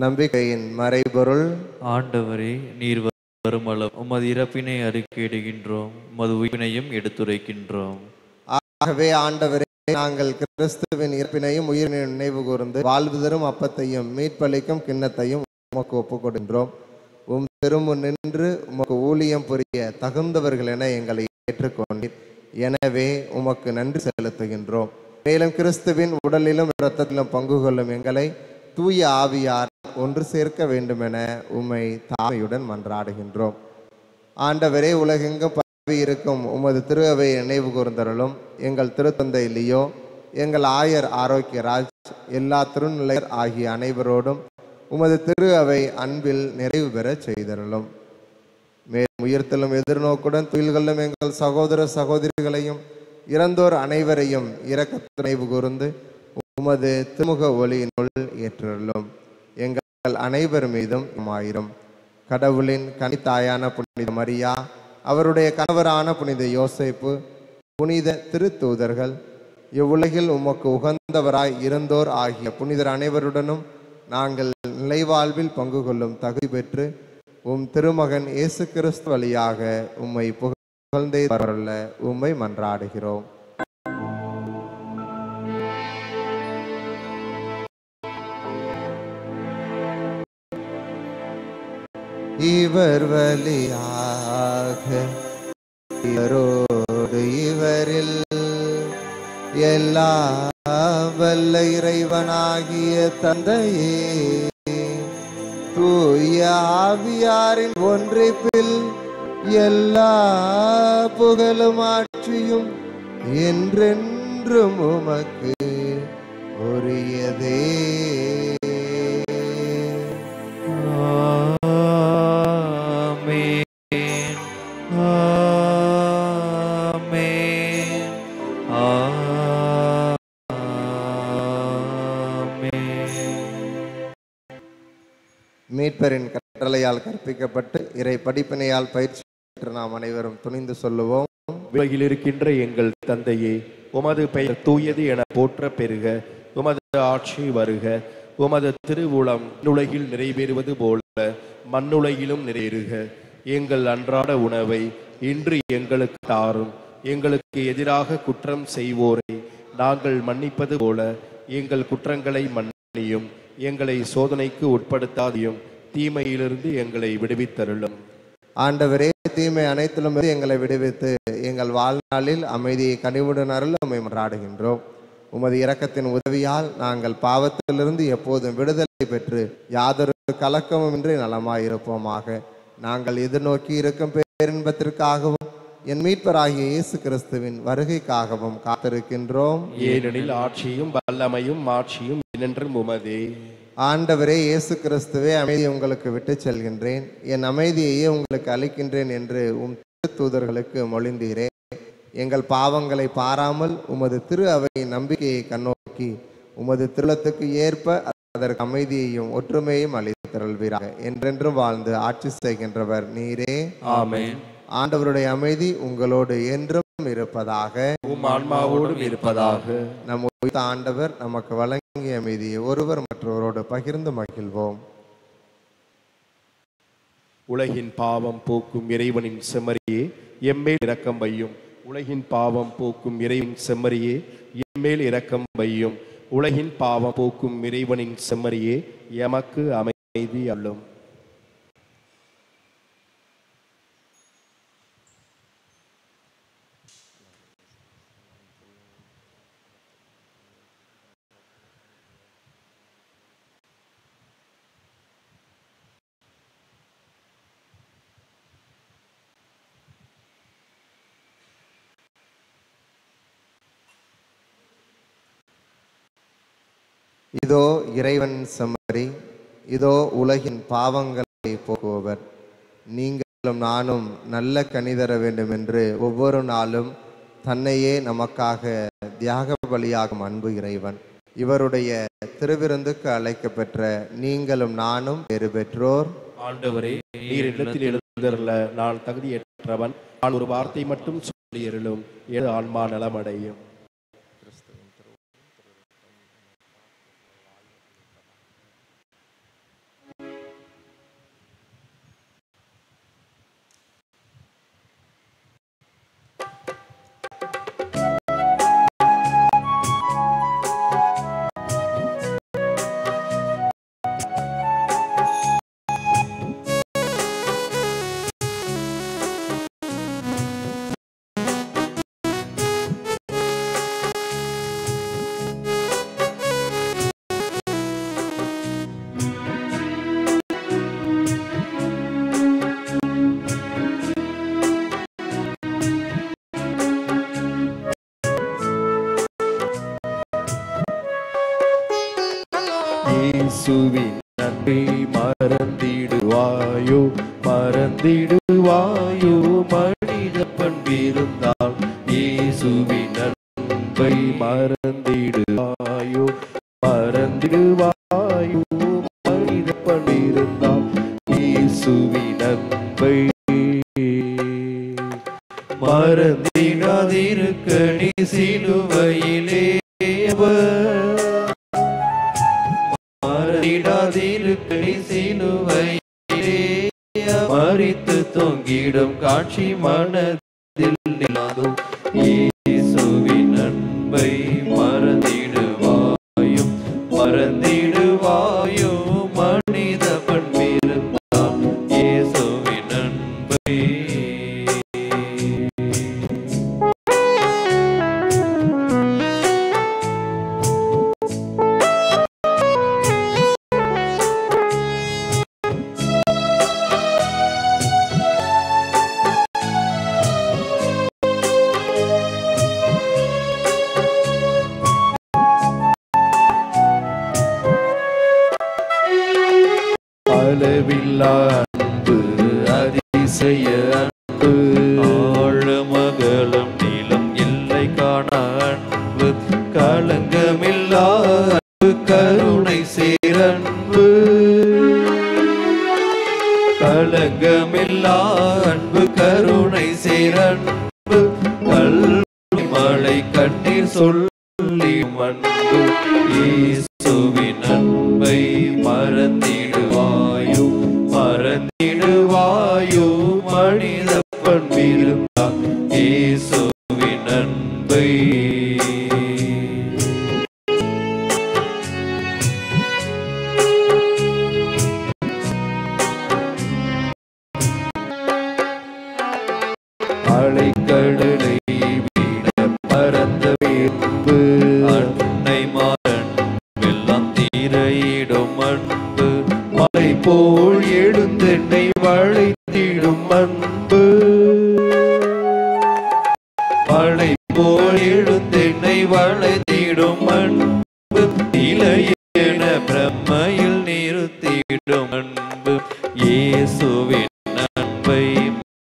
Speaker 2: நம்பிக்கையின் மறைபொருள்.
Speaker 4: ஆண்டவரே, நீர் வருமளவு உமது இறப்பினை அறிக்கையிடுகின்றோம், உமது உயிரினையும் எடுத்துரைக்கின்றோம்.
Speaker 2: ஆகவே ஆண்டவரே, நாங்கள் கிறிஸ்துவின் இறப்பினையும் உயிரினையும் நினைவு கூர்ந்து வாழ்வு தரும் அப்பத்தையும் மீட்பளிக்கும் கிண்ணத்தையும் உமக்கு ஒப்புக்கொடுக்கின்றோம். உம் திருமுன் நின்று உமக்கு ஊழியம் புரிய தகுந்தவர்கள் என எங்களை ஏற்றுக்கொண்டீர். எனவே உமக்கு நன்றி செலுத்துகின்றோம். மேலும் கிறிஸ்துவின் உடலிலும் இரத்தத்திலும் பங்கு கொள்ளும் எங்களை தூய ஆவியார் ஒன்று சேர்க்க வேண்டுமென உம்மை தாழ்மையுடன் மன்றாடுகின்றோம். ஆண்டவரே, உலகெங்கும் பரவி இருக்கும் உமது திரு அவையை நினைவு கூர்ந்தருளும். எங்கள் திருத்தந்தை லியோ, எங்கள் ஆயர் ஆரோக்கியராஜ், எல்லா திருநிலையர் ஆகிய அனைவரோடும் உமது திரு அவை அன்பில் நிறைவு பெற செய்தருளும். மேலும் உயிர்த்தலும் எதிர்நோக்குடன் துயில்களும் எங்கள் சகோதர சகோதரிகளையும் இறந்தோர் அனைவரையும் இரக்கத்துடன் நினைவு கூர்ந்து உமது திருமுக ஒளியினுள் ஏற்றருளும். எங்கள் அனைவர் மீதும் ஆயிரம். கடவுளின் கனித்தாயான புனித மரியா, அவருடைய கணவரான புனித யோசேப்பு, புனித திருத்தூதர்கள், இவ்வுலகில் உமக்கு உகந்தவராய் இருந்தோர் ஆகிய புனிதர் அனைவருடனும் நாங்கள் நிலைவாழ்வில் பங்கு கொள்ளும் தகுதி பெற்று உம் திருமகன் இயேசு கிறிஸ்து வழியாக உம்மை புகழ்ந்தே வரல உம்மை மன்றாடுகிறோம். இவர் வழியாக இவரோடு இவரில் எல்லா வல்ல இறைவனாகிய தந்தையே, தூய ஆவியாரின் ஒன்றிப்பில் எல்லா புகழும் ஆட்சியும் என்றென்றும் உமக்கு உரியதே. மீட்பரின் கட்டளையால் கற்பிக்கப்பட்டு இறை படிப்பினையால் பயிற்சி பெற்று நாம் அனைவரும் துணிந்து சொல்லுவோம்.
Speaker 1: உலகில் இருக்கின்ற எங்கள் தந்தையே, உமது பெயர் தூயது என போற்ற பெருக, உமது ஆட்சி வருக, உமது திருவுளம் உலகில் நிறைவேறுவது போல மண்ணுலகிலும் நிறைவேறுக. எங்கள் அன்றாட உணவை இன்று எங்களுக்கு தாரும். எங்களுக்கு எதிராக குற்றம் செய்வோரை நாங்கள் மன்னிப்பது போல எங்கள் குற்றங்களை மன்னியும். எங்களை சோதனைக்கு உட்படுத்தாதையும், தீமையிலிருந்து எங்களை விடுவித்தருளும்.
Speaker 2: ஆண்டவரே, தீமை அனைத்திலும் எங்களை விடுவித்து எங்கள் வாழ்நாளில் அமைதியை கனிவுடன் அருள் உம்மை மன்றாடுகின்றோம். உமது இரக்கத்தின் உதவியால் நாங்கள் பாவத்திலிருந்து எப்போதும் விடுதலை பெற்று யாதொரு கலக்கமுமின்றி நலமாயிருப்போமாக. நாங்கள் எதிர்நோக்கி இருக்கும் பேரின்பத்திற்காகவும் என் மீட்பராகிய இயேசு கிறிஸ்துவின் வருகைக்காகவும் காத்திருக்கின்றோம்.
Speaker 1: ஏனெனில் ஆட்சியும் வல்லமையும் மாட்சியும் என்றென்றும் உமதே.
Speaker 2: ஆண்டவரே இயேசு கிறிஸ்துவே, அமைதியை உங்களுக்கு விட்டு செல்கின்றேன், என் அமைதியையே உங்களுக்கு அளிக்கின்றேன் என்று உம் தூதர்களுக்கு மொழிந்தீரே. எங்கள் பாவங்களை பாராமல் உமது திரு அவையின் நம்பிக்கையை கண்ணோக்கி உமது திருளத்துக்கு ஏற்ப அதற்கு அமைதியையும் ஒற்றுமையும் அளித்தருள்வீராக. என்றென்றும் வாழ்ந்து ஆட்சி செய்கின்றவர் நீரே.
Speaker 1: ஆமென்.
Speaker 2: ஆண்டவருடைய அமைதி உங்களோடு என்றும் இருப்பதாக,
Speaker 1: உம் ஆன்மாவோடும் இருப்பதாக.
Speaker 2: நம் உயிர்த்த ஆண்டவர் நமக்கு வழங்கிய அமைதியை ஒருவர் மற்றவரோடு பகிர்ந்து மகிழ்வோம்.
Speaker 1: உலகின் பாவம் போக்கும் இறைவனின் செம்மறியே, எம்மேல் இரக்கம் வையும். உலகின் பாவம் போக்கும் இறைவனின் செம்மறியே, எம்மேல் இரக்கம் வையும். உலகின் பாவம் போக்கும் இறைவனின் செம்மறியே, எமக்கு அமைதி அள்ளும்.
Speaker 2: இதோ இறைவன் செம்மறி, இதோ உலகின் பாவங்களை போக்குபவர். நீங்களும் நானும் நல்ல கனி தர வேண்டும் என்று ஒவ்வொரு நாளும் தன்னையே நமக்காக தியாக பலியாகும் அன்பு இறைவன். இவருடைய திருவிருந்துக்கு அழைக்கப்பெற்ற நீங்களும் நானும் பெறு பெற்றோர்.
Speaker 1: ஆண்டவரே, நீர் இடத்தில் எழுந்தருள நான் தகுதியற்றவன். நான் ஒரு வார்த்தை மட்டும் சொல்லி அருளும், என் ஆன்மா நலமடையும். இயேசுவின் நன்மை மறந்திடுவாயோ மறந்திடுவாயோ மனித பண்பிருந்தால் இயேசுவின் நன்மை மறந்திடுவாயோ மறந்திடுவாயோ மனித பண்பிருந்தால் இயேசுவின் நன்மை மறந்திடாதிருக்க நீ சிலுவையிலே மறந்திடாதிருக்க நீ சிலுவையிலே மரித்து தொங்கிடும் காட்சி மனதில் நிலாதோ இயேசுவின் நன்மை மறந்திடுவாயோ மறந்திடுவாயோ மனித பண்பிருந்தால் இயேசுவின் நன்மை அளவில்லா அன்பு அதிசய அன்பு ஆழமகலம் நீளம் எல்லை காண அன்பு களங்கமில்லா அன்பு கருணை சேரன்பு களங்கமில்லா அன்பு கருணை சேரன்பு கல்வி மழை கண்ணீர் சொல்லி அன்பு இயேசுவின் அன்பை மறந்திடுவாயோ மறந்திடுவாயோ மனித பண்பிருந்தால் இயேசுவின் அன்பை அலைக்கடலை விட பரந்த வேம்பு அன்னை மாறன் வெள்ளம் தீரையிடும் அன்பு மலை போல் எழுந்தென்னை வளைத்திடும் அன்பு மலை போல் எழுந்தென்னை வளைத்திடும் அன்பு இளையன பிரம்மையில் நிறுத்திடும் அன்பு இயேசுவின் அன்பை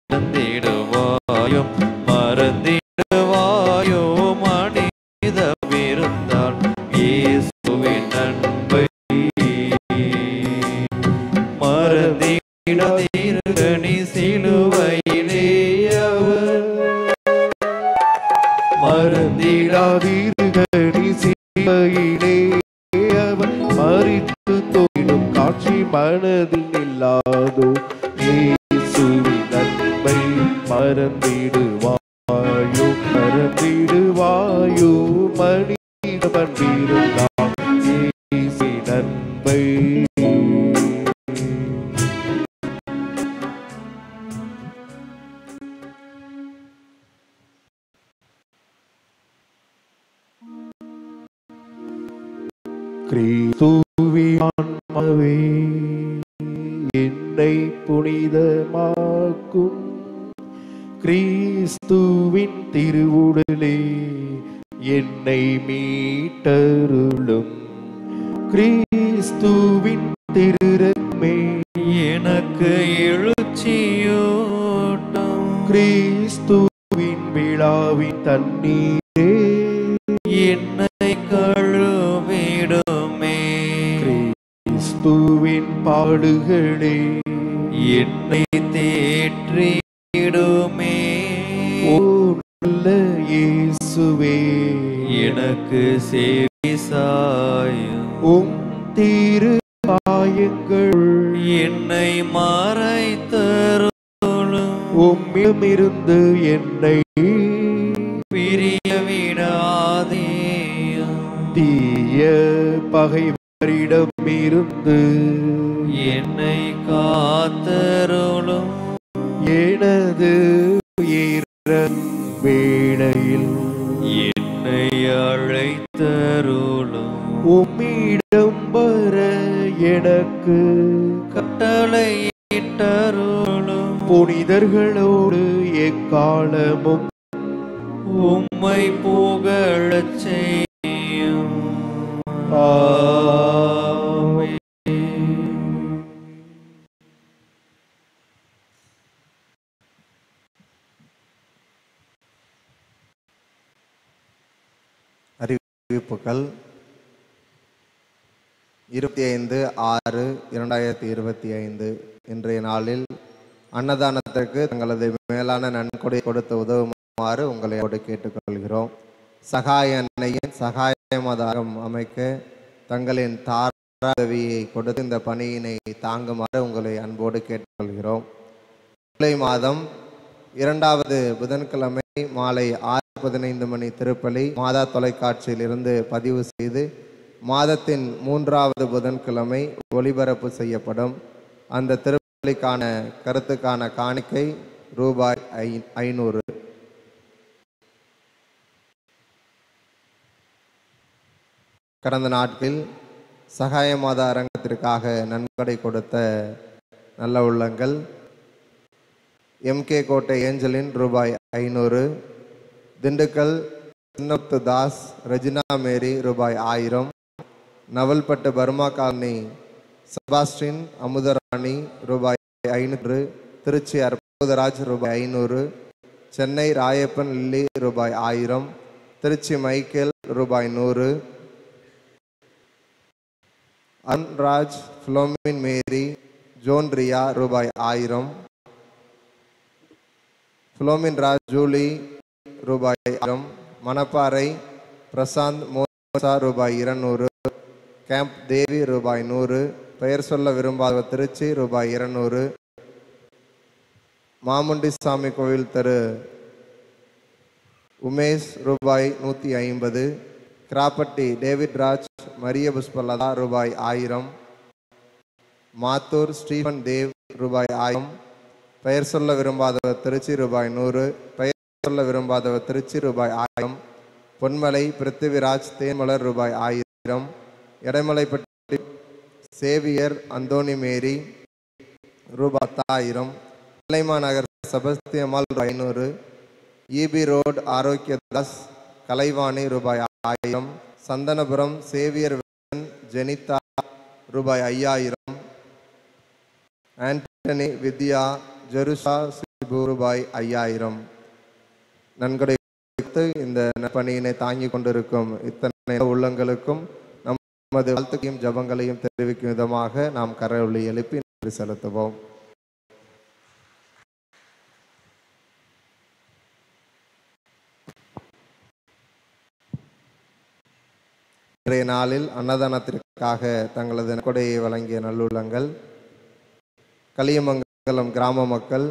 Speaker 1: மறந்திடுவாயோ மறந்திடுவாயோ மனித இருந்தால் இயேசுவின் அன்பை மறந்திடாதிருக்க நீ சிலுவையிலே மறந்திடாதிருக்க நீ சிலுவையிலே அவர் மரித்து தொங்கிடும் காட்சி மனதில் இல்லாதோ இயேசுவின் நன்மை மறந்திடுவாயோ மறந்திடுவாயோ மனித பண்பிருந்தால் இயேசுவின் நன்மை கிறிஸ்துவின் ஆன்மாவே என்னை புனிதமாக்கும் கிறிஸ்துவின் திருவுடலே என்னை மீட்டருளும் கிறிஸ்துவின் திருரமே எனக்கு எழுச்சியூட்டும் கிறிஸ்துவின் விழாவின் தண்ணீரே என்னை கழுவிடுமே கிறிஸ்துவின் பாடுகளே என்னை தேற்றிடுமே ஓ நல்ல இயேசுவே எனக்கு சேவை சாயும் உம் திரு காயங்கள் என்னை மறைத்தருளும் உம்மிடமிருந்து என்னை பிரிய விடாதேயும் தீய பகைவரிடமிருந்து என்னை காத்தருளும் எனது வேளையில் என்னை அழைத்தருளும் உம்மிடம் வர எனக்கு கட்டளையிட்டருளும் புனிதர்களோடு எக்காலமும் உம்மை புகழச் செய்யும். ஆமென்.
Speaker 2: அறிவிப்புகள் 25/6/2025 இன்றைய நாளில் அன்னதானத்திற்கு தங்களது மேலான நன்கொடை கொடுத்து உதவுமாறு உங்களை கேட்டுக்கொள்கிறோம். சகாய அன்னையின் சகாயமதாரம் அமைக்க தங்களின் தாராதவியை கொடுத்து இந்த பணியினை தாங்குமாறு உங்களை அன்போடு கேட்டுக்கொள்கிறோம். ஜூலை மாதம் 2வது புதன்கிழமை மாலை 6:15 மணி திருப்பலி மாதா தொலைக்காட்சியில் இருந்து பதிவு செய்து மாதத்தின் 3வது புதன்கிழமை ஒளிபரப்பு செய்யப்படும். அந்த திருப்பலிக்கான கருத்துக்கான காணிக்கை ரூபாய் 500. கடந்த நாட்களில் சகாய மாதா அரங்கத்திற்காக நன்கொடை கொடுத்த நல்ல உள்ளங்கள்: MK கோட்டை ஏஞ்சலின் ரூபாய் 500, திண்டுக்கல் சின்னப்து தாஸ் ரெஜினா மேரி ரூபாய் 1000, நவல்பட்டு பர்மா காலனி செபாஸ்டின் அமுதராணி ரூபாய் 500, திருச்சி அற்புதராஜ் ரூபாய் 500, சென்னை ராயப்பன் லில்லி ரூபாய் 1000, திருச்சி மைக்கேல் ரூபாய் 100, அன்ராஜ் ஃபிலோமின் மேரி ஜோன் ரியா ரூபாய் 1000, ஃபிலோமின் ராஜ் ஜூலி ரூபாய் 1000, மணப்பாறை பிரசாந்த் மோசா ரூபாய் 200, கேம்ப் தேவி ரூபாய் 100, பெயர் சொல்ல விரும்பாத திருச்சி ரூபாய் 200, மாமுண்டிசாமி கோவில் தெரு உமேஷ் ரூபாய் 150, கிராப்பட்டி டேவிட் ராஜ் மரிய புஷ்பலதா ரூபாய் 1000, மாத்தூர் ஸ்டீஃபன் தேவ் ரூபாய் 1000, பெயர் சொல்ல விரும்பாதவர் திருச்சி ரூபாய் 100, பெயர் சொல்ல விரும்பாதவர் திருச்சி ரூபாய் 1000, பொன்மலை பிருத்திவிராஜ் தேன்மலர் ரூபாய் 1000, எடைமலைப்பட்டி சேவியர் அந்தோனி மேரி ரூபாய் 1000, பிள்ளைமா நகர் செபஸ்தியம்மாள் ரூபாய் 500, EB ரோடு ஆரோக்கியதாஸ் கலைவாணி ரூபாய் 1000, சந்தனபுரம் சேவியர் ஜெனிதா ரூபாய் 5000, ஆண்டனி வித்யா ஜெருசா சிபு ரூபாய் 5000. நன்கொடை இந்த பணியினை தாங்கிக் கொண்டிருக்கும் இத்தனை உள்ளங்களுக்கும் நமது வாழ்த்துக்கையும் ஜபங்களையும் தெரிவிக்கும் விதமாக நாம் கரவொலி எழுப்பி நன்றி செலுத்துவோம். இன்றைய நாளில் அன்னதானத்திற்காக தங்களது நன்கொடையை வழங்கிய நல்லுள்ளங்கள்: களியமங்கலம் கிராம மக்கள்,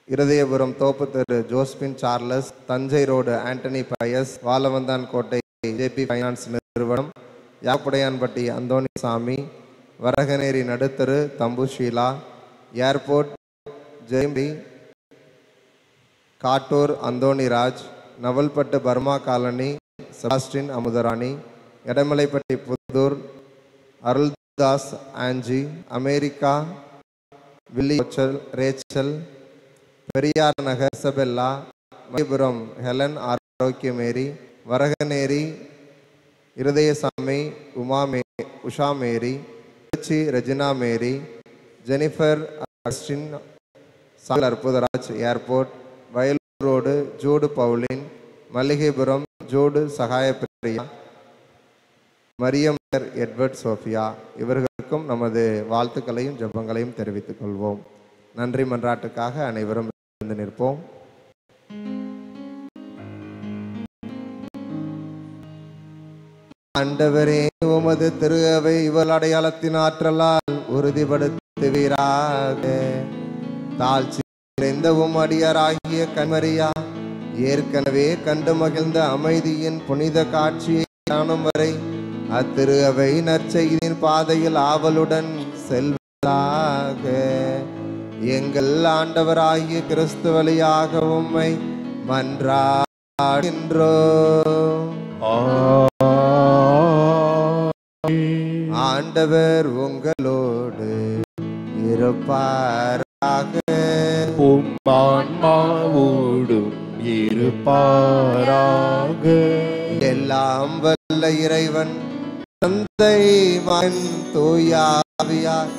Speaker 2: இருதயபுரம் தோப்பு தெரு Josephine Charles, Thanjai road Antony Pius, Vazhavanthan Kottai JP finance நிறுவனம், யாப்புடையான்பட்டி அந்தோணிசாமி, வரகநேரி நடுத்தரு Thambusheela, airport Jayambi, Kattur Anthonyraj, Navalpattu Burma colony Sebastin Amutharani, Edamalaipatti Puthur Aruldas Anji, America Willy Rachel, Periyar Nagar Isabella, Mayipuram Helen Arokiyamary, Varaganeri Irudhayasamy Usha Mary, Trichy Regina Mary, Jennifer Austin Sal Arputharaj, airport Vayalur road Jude Pauline, Malligaipuram Jude Sagayapriya, Mariyam Edward Sophia, இவர்களுக்கும் நமது வாழ்த்துக்களையும் ஜபங்களையும் தெரிவித்துக் கொள்வோம். நன்றி மன்றாட்டுக்காக அனைவரும் எழுந்து நிற்போம். ஆண்டவரே, உமது திரு அவை இவள் அடையாளத்தின் ஆற்றலால் உறுதிப்படுத்துவீராக. தாழ்ச்சி நிறைந்தவும் அடியாராகிய கன்மரியா ஏற்கனவே கண்டு மகிழ்ந்த அமைதியின் புனித காட்சியை காணும் வரை அத்திரு அவை நற்செய்தியின் பாதையில் ஆவலுடன் செல்வதாக. எங்கள் ஆண்டவராகிய கிறிஸ்து வழியாக உம்மை மன்றாடுகின்றோம். ஆண்டவர் உங்களோடு இருப்பாராக.
Speaker 1: ஆன்மாவோடும் இருப்பாராக.
Speaker 2: எல்லாம் வல்ல இறைவன் தந்தை மகன் தூய ஆவியார்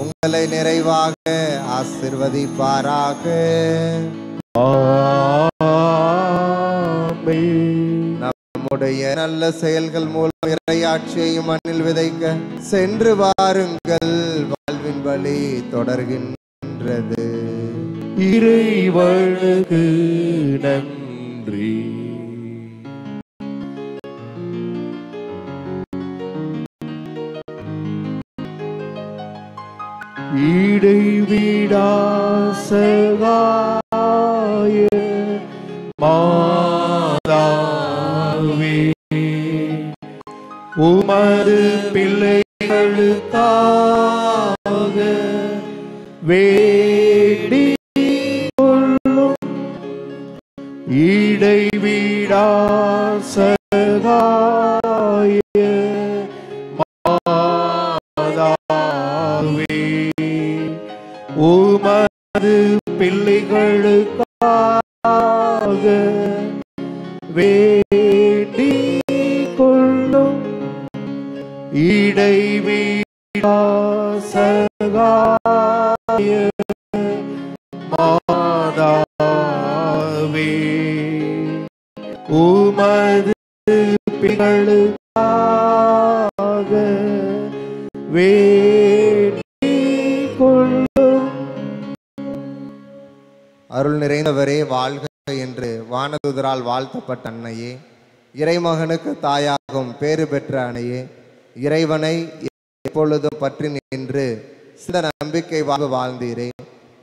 Speaker 2: உங்களை நிறைவாக ஆசீர்வதிப்பாராக.
Speaker 1: ஆமென்.
Speaker 2: உடைய நல்ல செயல்கள் மூலம் இறையாட்சியையும் மண்ணில் விதைக்க சென்று வாருங்கள். வாழ்வின் வழி தொடர்கின்றது.
Speaker 1: இறைவனுக்கு நன்றி. இடைவிடா சகாய மாதாவே, உமது பிள்ளைகளுக்காக வேண்டிக் கொள்ளும். இடைவிடா சகாய மாதாவே, உமது பிள்ளைகளுக்காக வேண்டிக் கொள்ளும். இடைவிடா சகாய மாதாவே, உமது பிள்ளைகளுக்காக வேண்டிக் கொள்ளும்.
Speaker 2: அருள் நிறைந்தவரே வாழ்க என்று வானதூதரால் வாழ்த்தப்பட்ட அன்னையே, இறைமகனுக்கு தாயாகும் பேறு பெற்ற அன்னையே, இறைவனை எப்பொழுதும் பற்றி நின்று சிந்த நம்பிக்கை வாழ்ந்தீரே.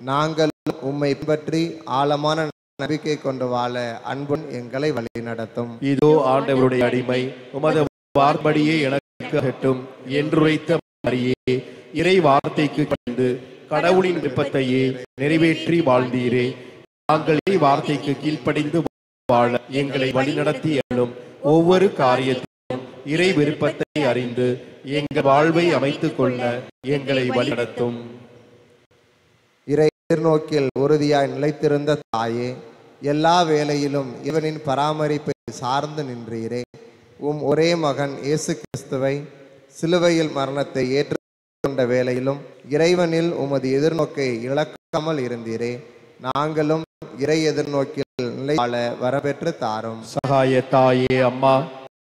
Speaker 2: நாங்கள் உம்மை பற்றி ஆழமான நம்பிக்கை கொண்டு வாழ அன்புடன் எங்களை வழி நடத்தும்.
Speaker 1: இதோ ஆண்டவருடைய அடிமை, உமது வார்த்தையே எனக்கு அகட்டும் என்றுரைத்த மரியே, இறை வார்த்தைக்கு கண்டு கடவுளின் விருப்பத்தையே நிறைவேற்றி வாழ்ந்தீரே. நாங்கள் வார்த்தைக்கு கீழ்ப்படிந்து வாழ எங்களை வழிநடத்தி அருளும். ஒவ்வொரு காரியத்திலும் இறை விருப்பத்தை அறிந்து எங்கள் வாழ்வை அமைத்துக் கொள்ள எங்களை வழிநடத்தும்.
Speaker 2: இறை எதிர்நோக்கில் உறுதியாய் நிலைத்திருந்த தாயே, எல்லா வேளையிலும் இவனின் பராமரிப்பை சார்ந்து நின்றீரே. ஒரே மகன் இயேசு கிறிஸ்துவை சிலுவையில் மரணத்தை ஏற்றுக்கொண்ட வேளையிலும் இறைவனில் உமது எதிர்நோக்கை இழக்காமல் இருந்தீரே. நாங்களும் இறை எதிர்நோக்கில் நிலை வாழ வரப்பெற்று தாரும்.
Speaker 1: சகாய தாயே அம்மா,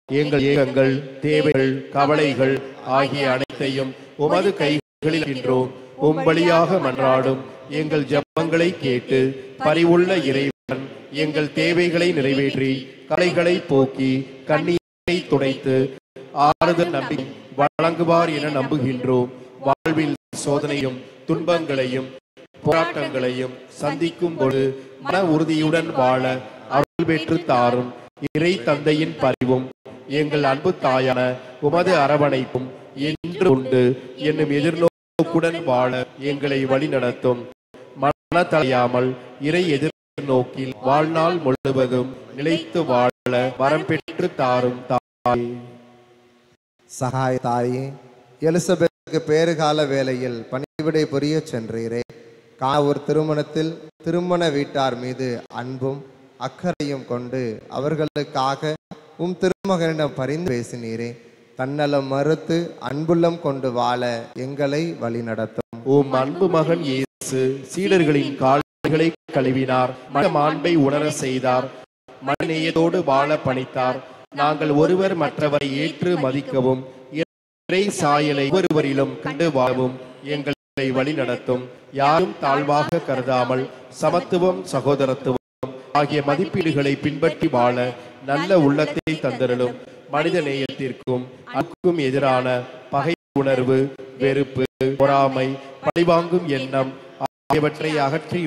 Speaker 1: எங்கள் ஏகங்கள், தேவைகள், கவலைகள் ஆகிய அனைத்தையும் உமது கைகளில் இருக்கின்றோம். உம்பலியாக மன்றாடும் எங்கள் ஜெபங்களை கேட்டு பரிவுள்ள இறைவன் எங்கள் தேவைகளை நிறைவேற்றி கலைகளை போக்கி கண்ணீரை துடைத்து ஆறுதல் நம்பி வழங்குவார் என நம்புகின்றோம். வாழ்வில் சோதனையும் துன்பங்களையும் போராட்டங்களையும் சந்திக்கும் பொழுது மன உறுதியுடன் வாழ அருள் பெற்று தாரும். இறை தந்தையின் பரிவும் எங்கள் அன்பு தாயான உமது அரவணைப்பும் என்று உண்டு என்னும் எதிர்நோக்குடன் வாழ எங்களை வழி நடத்தும். மனத்தலையாமல் இறை எதிர்நோக்கில் வாழ்நாள் முழுவதும் நிலைத்து வாழ வரம் பெற்று தாரும் தாயே.
Speaker 2: சகாய தாயே, எலிசபெத்துக்கு பேறுகால வேளையில் பணிவிடை புரிய சென்றீரே. காவூர் திருமணத்தில் திருமண வீட்டார் மீது அன்பும் அக்கறையும் கொண்டு அவர்களுக்காக திருமகனிடம் பரிந்து பேசினீரே. தன்னலம் மறுத்து அன்புள்ளம் கொண்டு வாழ எங்களை வழி நடத்தும்.
Speaker 1: அன்பு மகன் இயேசு சீடர்களின் கால்களை கழுவினார், மாண்பை உணர செய்தார், மனிதநேயத்தோடு வாழ பணித்தார். நாங்கள் ஒருவர் மற்றவரை ஏற்று மதிக்கவும் இறை சாயலை ஒருவரிலும் கண்டு வாழவும் எங்களை வழி நடத்தும். யாரும் தாழ்வாக கருதாமல் சமத்துவம், சகோதரத்துவம் ஆகிய மதிப்பீடுகளை பின்பற்றி வாழ நல்ல உள்ளத்தை தந்தருளும். மனித நேயத்திற்கும் அன்புக்கும் எதிரான பகை உணர்வு, வெறுப்பு, பொறாமை, பழிவாங்கும் எண்ணம் ஆகியவற்றை அகற்றி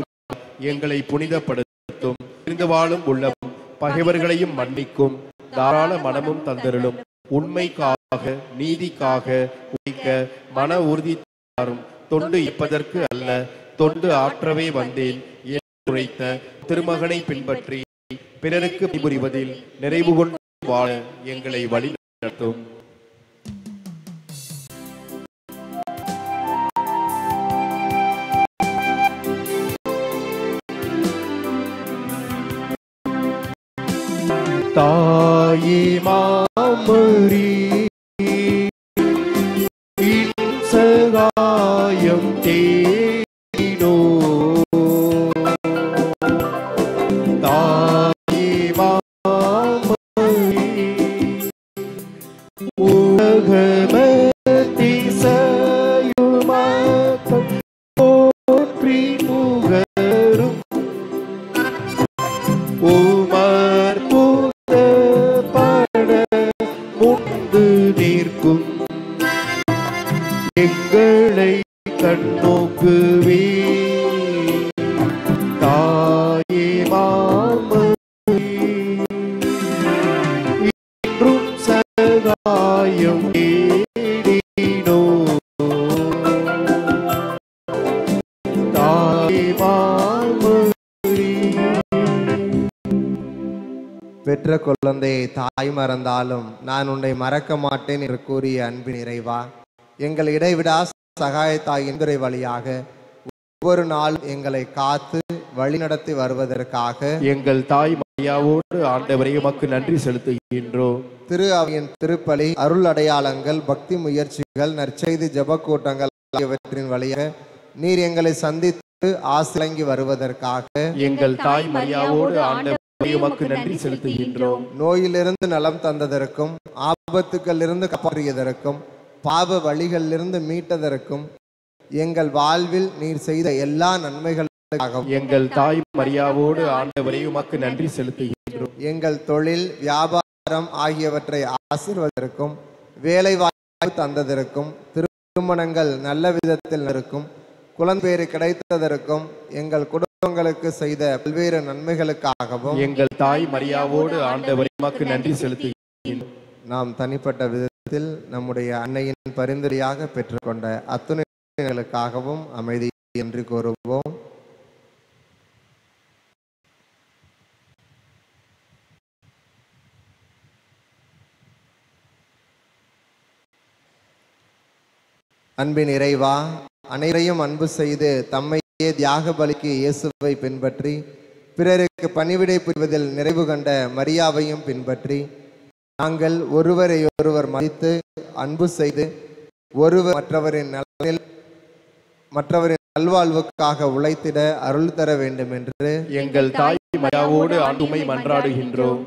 Speaker 1: எங்களை புனிதப்படுத்தும். இருந்து வாழும் உள்ளமும் பகைவர்களையும் மன்னிக்கும் தாராள மனமும் தந்தருளும். உண்மைக்காக நீதிக்காக உழைக்க மன உறுதி தரும். தொண்டு இருப்பதற்கு அல்ல, தொண்டு ஆற்றவே வந்தேன் என்று உரைத்த திருமகனை பின்பற்றி பிறருக்கு புரிவதில் நிறைவு கொண்டு வாழ எங்களை வழி நடத்தும். தாயே மாமரி சகாயம் தேனோ, தாயே மாமரி சகாயம் தேடினோ
Speaker 2: பெற்ற குழந்தையை தாய் மறந்தாலும் நான் உன்னை மறக்க மாட்டேன் என்று கூறிய அன்பின் இறைவா, எங்கள் இடைவிடா சகாயத்தாய் இன்றை வழியாக ஒவ்வொரு நாளும் எங்களை காத்து வழிநடத்தி வருவதற்காக
Speaker 1: எங்கள் தாய் மரியாவோடு ஆண்டவரை உமக்கு நன்றி செலுத்துகின்றோம்.
Speaker 2: திரு அவையின் திருப்பலி, அருள் அடையாளங்கள், பக்தி முயற்சிகள், நற்செய்தி ஜப கூட்டங்கள் ஆகியவற்றின் வழியாக நீர் எங்களை சந்தித்து ஆசிலங்கி வருவதற்காக
Speaker 1: எங்கள் தாய் மரியாவோடு ஆண்டவரை உமக்கு நன்றி செலுத்துகின்றோம்.
Speaker 2: நோயிலிருந்து நலம் தந்ததற்கும், ஆபத்துக்களிலிருந்து காப்பாற்றியதற்கும், பாவ வழிகளிலிருந்து மீட்டதற்கும், எங்கள் வாழ்வில் நீர் செய்த எல்லா நன்மைகளுக்காகவும்
Speaker 1: எங்கள் தாய் மரியாவோடு ஆண்டவரை உமக்கு நன்றி செலுத்துகின்றோம்.
Speaker 2: எங்கள் தொழில், வியாபாரம் ஆகியவற்றை ஆசீர்வதற்கும், வேலை வாய்ப்பு தந்ததற்கும், திருமணங்கள் நல்ல விதத்தில் இருக்கும், குழந்தைபேறு கிடைத்ததற்கும், எங்கள் குடும்பங்களுக்கு செய்த பல்வேறு நன்மைகளுக்காகவும்
Speaker 1: எங்கள் தாய் மரியாவோடு ஆண்டவரை உமக்கு நன்றி செலுத்துகின்றோம்.
Speaker 2: நாம் தனிப்பட்ட விதத்தில் நம்முடைய அன்னையின் பரிந்துரையாக பெற்றுக்கொண்ட அத்துணைகளுக்காகவும் அமைதி என்று கூறுவோம். அன்பின் இறைவா, அனைவரையும் அன்பு செய்து தம்மையே தியாக பலிக்கு இயேசுவை பின்பற்றி பிறருக்கு பணிவிடை புரிவதில் நிறைவு கண்ட மரியாவையும் பின்பற்றி நாங்கள் ஒருவரையொருவர் மதித்து அன்பு செய்து ஒருவர் மற்றவரின் நல்வாழ்வுக்காக உழைத்திட அருள் தர வேண்டும் என்று
Speaker 1: எங்கள் தாய் மரியாவோடு ஆண்டுமை மன்றாடுகின்றோம்.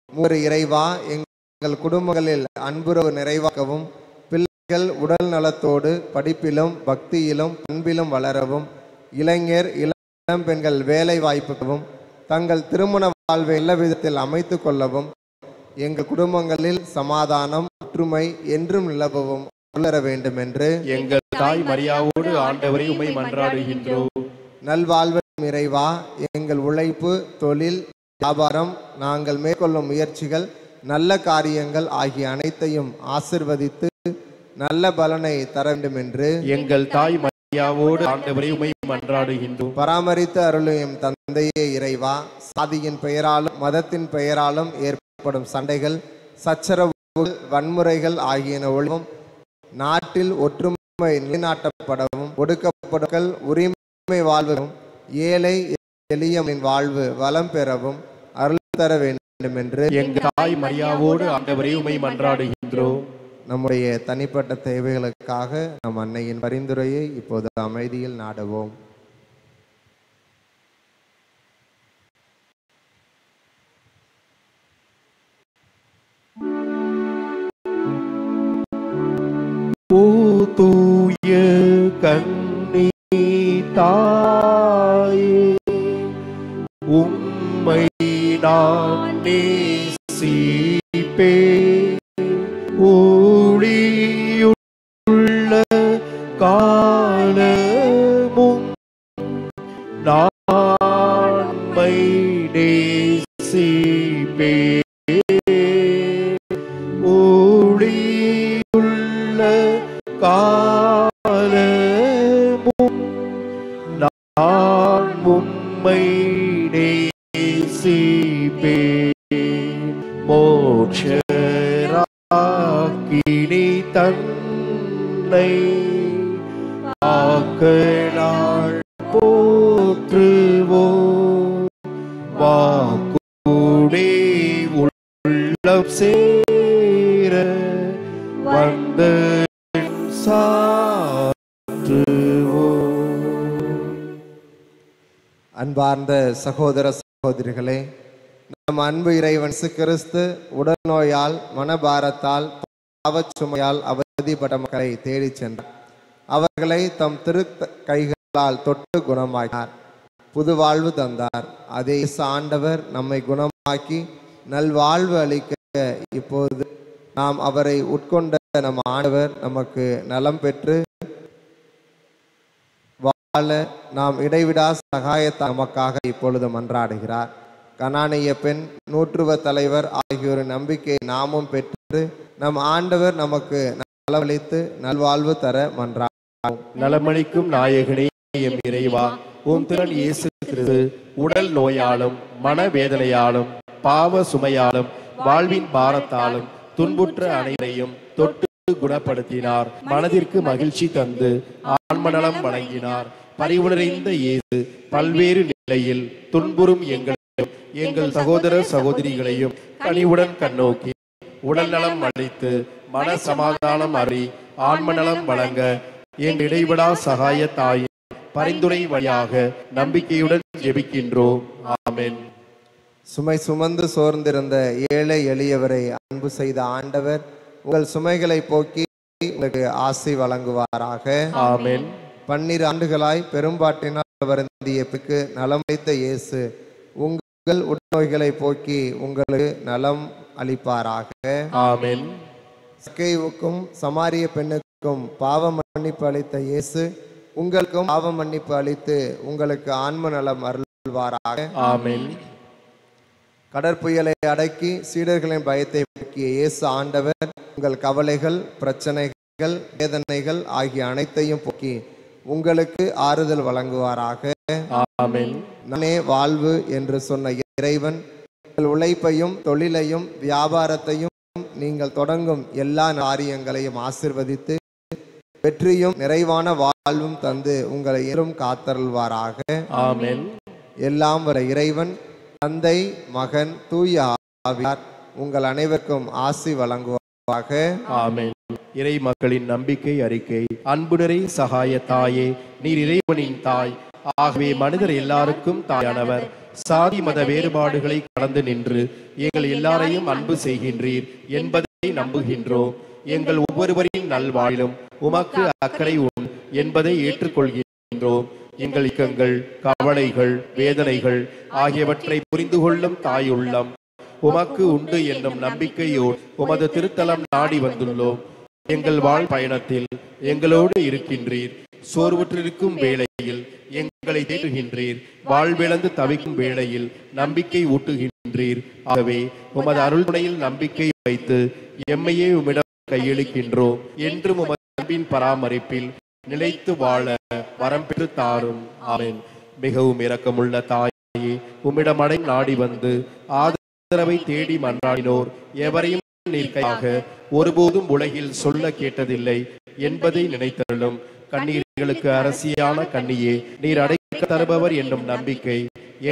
Speaker 2: மூவர் இறைவா, எங்கள் குடும்பங்களில் அன்புறவு நிறைவாக்கவும், பிள்ளைகள் உடல் நலத்தோடு படிப்பிலும் பக்தியிலும் பண்பிலும் வளரவும், இளைஞர் இளம் பெண்கள் வேலை வாய்ப்புகவும் தங்கள் திருமண வாழ்வை எல்லா விதத்தில் அமைத்து கொள்ளவும், எங்கள் குடும்பங்களில் சமாதானம் ஒற்றுமை என்றும் நிலவவும் வளர வேண்டும் என்று
Speaker 1: எங்கள் தாய் மரியாவோடு ஆண்டவரை உம்மை மன்றாடுகின்றோம்.
Speaker 2: நல்வாழ்வின் இறைவா, எங்கள் உழைப்பு, தொழில், வியாபாரம், நாங்கள் மேற்கொள்ளும் முயற்சிகள், நல்ல காரியங்கள் ஆகிய அனைத்தையும் ஆசிர்வதித்து நல்ல பலனை தர வேண்டும் என்று
Speaker 1: எங்கள் தாய் மரியாவோடு ஆண்டவரை உம்மை மன்றாடுகின்றோம்.
Speaker 2: பராமரித்து அருளும் தந்தையே இறைவா, சாதியின் பெயராலும் மதத்தின் பெயராலும் ஏற்படும் சண்டைகள், சச்சரவுகள், வன்முறைகள் ஆகியன ஒழிவும், நாட்டில் ஒற்றுமை நிலைநாட்டப்படவும், ஒடுக்கப்படல் உரிமை வாழ்வும், ஏழை எளியவனின் வாழ்வு வளம் பெறவும் அருள் தர வேண்டும் என்று
Speaker 1: எங்கள் தாய் மரியாவோடு ஆண்டவரை உம்மை மன்றாடுகின்றோம்.
Speaker 2: நம்முடைய தனிப்பட்ட தேவைகளுக்காக நம் அன்னையின் பரிந்துரையை இப்போது அமைதியில் நாடுவோம்.
Speaker 1: தூய கண்ணி தாயே, உம்மை நான் நேசிப்பேன். ஊழியுள்ள காலமும் நான் உம்மை நேசிப்பேன். காலமும் நான் உம்மை நேசிப்பேன். மோட்சராக்கினி தன்னை ஆக்களால் போற்றுவோம். வாக்குடே உள்ளம் சேர வந்த
Speaker 2: அன்பார்ந்த சகோதர சகோதரிகளே, நம் அன்பு இறைவன் இயேசு கிறிஸ்து உடல் நோயால், மனபாரத்தால், பாவச்சுமையால் அவதிப்பட்ட மக்களை தேடிச் சென்றார். அவர்களை தம் திரு கைகளால் தொட்டு குணமாக்கினார், புது வாழ்வு தந்தார். அதே ஆண்டவர் நம்மை குணமாக்கி நல்வாழ்வு அளிக்க இப்போது நாம் அவரை உட்கொண்ட நம் ஆண்டவர் நமக்கு நலம் பெற்று வாழ நாம் இடைவிடா சகாயத்தை நமக்காக இப்பொழுது மன்றாடுகிறார். கனானிய பெண், நூற்றுவ தலைவர் ஆகியோரின் நம்பிக்கையை நாமும் பெற்று பெற்று நம் ஆண்டவர் நமக்கு நலவளித்து நல்வாழ்வு தர மன்றாடுவோம்.
Speaker 1: நலமளிக்கும் நாயகனே எம் இறைவா, உம் திறன் இயேசு கிறிஸ்து உடல் நோயாலும் மனவேதனையாலும் பாவ சுமையாலும் வாழ்வின் பாரத்தாலும் துன்புற்ற அனைவரையும் தொட்டு குணப்படுத்தினார். மனதிற்கு மகிழ்ச்சி தந்து ஆன்மநலம் வழங்கினார். பரிவுணர்ந்த இயேசு பல்வேறு நிலையில் துன்புறும் எங்கள் சகோதர சகோதரிகளையும் கனிவுடன் கண்ணோக்கி உடல் நலம் அளித்து மன சமாதானம் அறி ஆன்மநலம் வழங்க எங்கள் இடைவிடா சகாய தாயின் பரிந்துரை வழியாக நம்பிக்கையுடன் ஜெபிக்கின்றோம். ஆமென்.
Speaker 2: சுமை சுமந்து சோர்ந்திருந்த ஏழை எளியவரை அன்பு செய்த ஆண்டவர் உங்கள் சுமைகளை போக்கி உங்களுக்கு ஆசி வழங்குவாராக.
Speaker 1: ஆமென்.
Speaker 2: 12 ஆண்டுகளாய் பெரும்பாட்டினால் வருந்திய பிக்கு நலமளித்த இயேசு உங்கள் உடல்நோய்களை போக்கி உங்களுக்கு நலம் அளிப்பாராக.
Speaker 1: ஆமென்.
Speaker 2: சக்கேயுவுக்கும் சமாரிய பெண்ணுக்கும் பாவ மன்னிப்பு அளித்த இயேசு உங்களுக்கும் பாவ மன்னிப்பு அளித்து உங்களுக்கு ஆன்ம நலம் அருள்வாராக.
Speaker 1: ஆமென்.
Speaker 2: கடற்புயலை அடக்கி சீடர்களின் பயத்தை போக்கிய இயேசு ஆண்டவர் உங்கள் கவலைகள், பிரச்சனைகள், வேதனைகள் ஆகிய அனைத்தையும் போக்கி உங்களுக்கு ஆறுதல் வழங்குவாராக.
Speaker 1: ஆமென்.
Speaker 2: நானே வாழ்வு என்று சொன்ன இறைவன் உங்கள் உழைப்பையும் தொழிலையும் வியாபாரத்தையும் நீங்கள் தொடங்கும் எல்லா காரியங்களையும் ஆசிர்வதித்து வெற்றியும் நிறைவான வாழ்வும் தந்து உங்களை எரும் காத்தருள்வாராக.
Speaker 1: ஆமென்.
Speaker 2: எல்லாம் வர இறைவன் தந்தை, மகன், தூய ஆவியார் உங்கள் அனைவருக்கும் ஆசி வழங்குவாராக.
Speaker 1: ஆமென். இறை மக்களின் நம்பிக்கை அறிக்கை. அன்பு நிறை சகாய தாயே, நீர் இறைவனின் தாய். ஆகவே மனிதர் எல்லாருக்கும் தாயானவர். சாதி மத வேறுபாடுகளை கடந்து நின்று எங்கள் எல்லாரையும் அன்பு செய்கின்றீர் என்பதை நம்புகின்றோம். எங்கள் ஒவ்வொருவரின் நல்வாழ்விலும் உமக்கு அக்கறை உண்டு என்பதை ஏற்றுக்கொள்கின்றோம். எங்கள் இக்கங்கள், கவலைகள், வேதனைகள் ஆகியவற்றை புரிந்து கொள்ளும் தாயுள்ளம் உமக்கு உண்டு என்னும் நம்பிக்கையோடு உமது திருத்தலம் நாடி வந்துள்ளோம். எங்கள் வாழ் பயணத்தில் எங்களோடு இருக்கின்றீர். சோர்வுற்றிருக்கும் வேளையில் எங்களை தேற்றுகின்றீர். வாழ்விழந்து தவிக்கும் வேளையில் நம்பிக்கை ஊட்டுகின்றீர். ஆகவே உமது அருள்முனையில் நம்பிக்கை வைத்து எம்மையே உம்மிடம் கையளிக்கின்றோம். என்றும் உமது அன்பின் பராமரிப்பில் நிலைத்து வாழ வரம் பெற்று தாரும். ஆமென். மிகவும் இரக்கமுள்ள தாயே, உம்மிடம் அடை நாடி வந்து ஆதரவை தேடி மன்றாடினோர் எவரையும் நீர் கையாக ஒருபோதும் உலகில் சொல்ல கேட்டதில்லை என்பதை நினைத்தருளும். கண்ணீர்களுக்கு அரசியான கண்ணியே, நீர் அடைக்க தருபவர் என்னும் நம்பிக்கை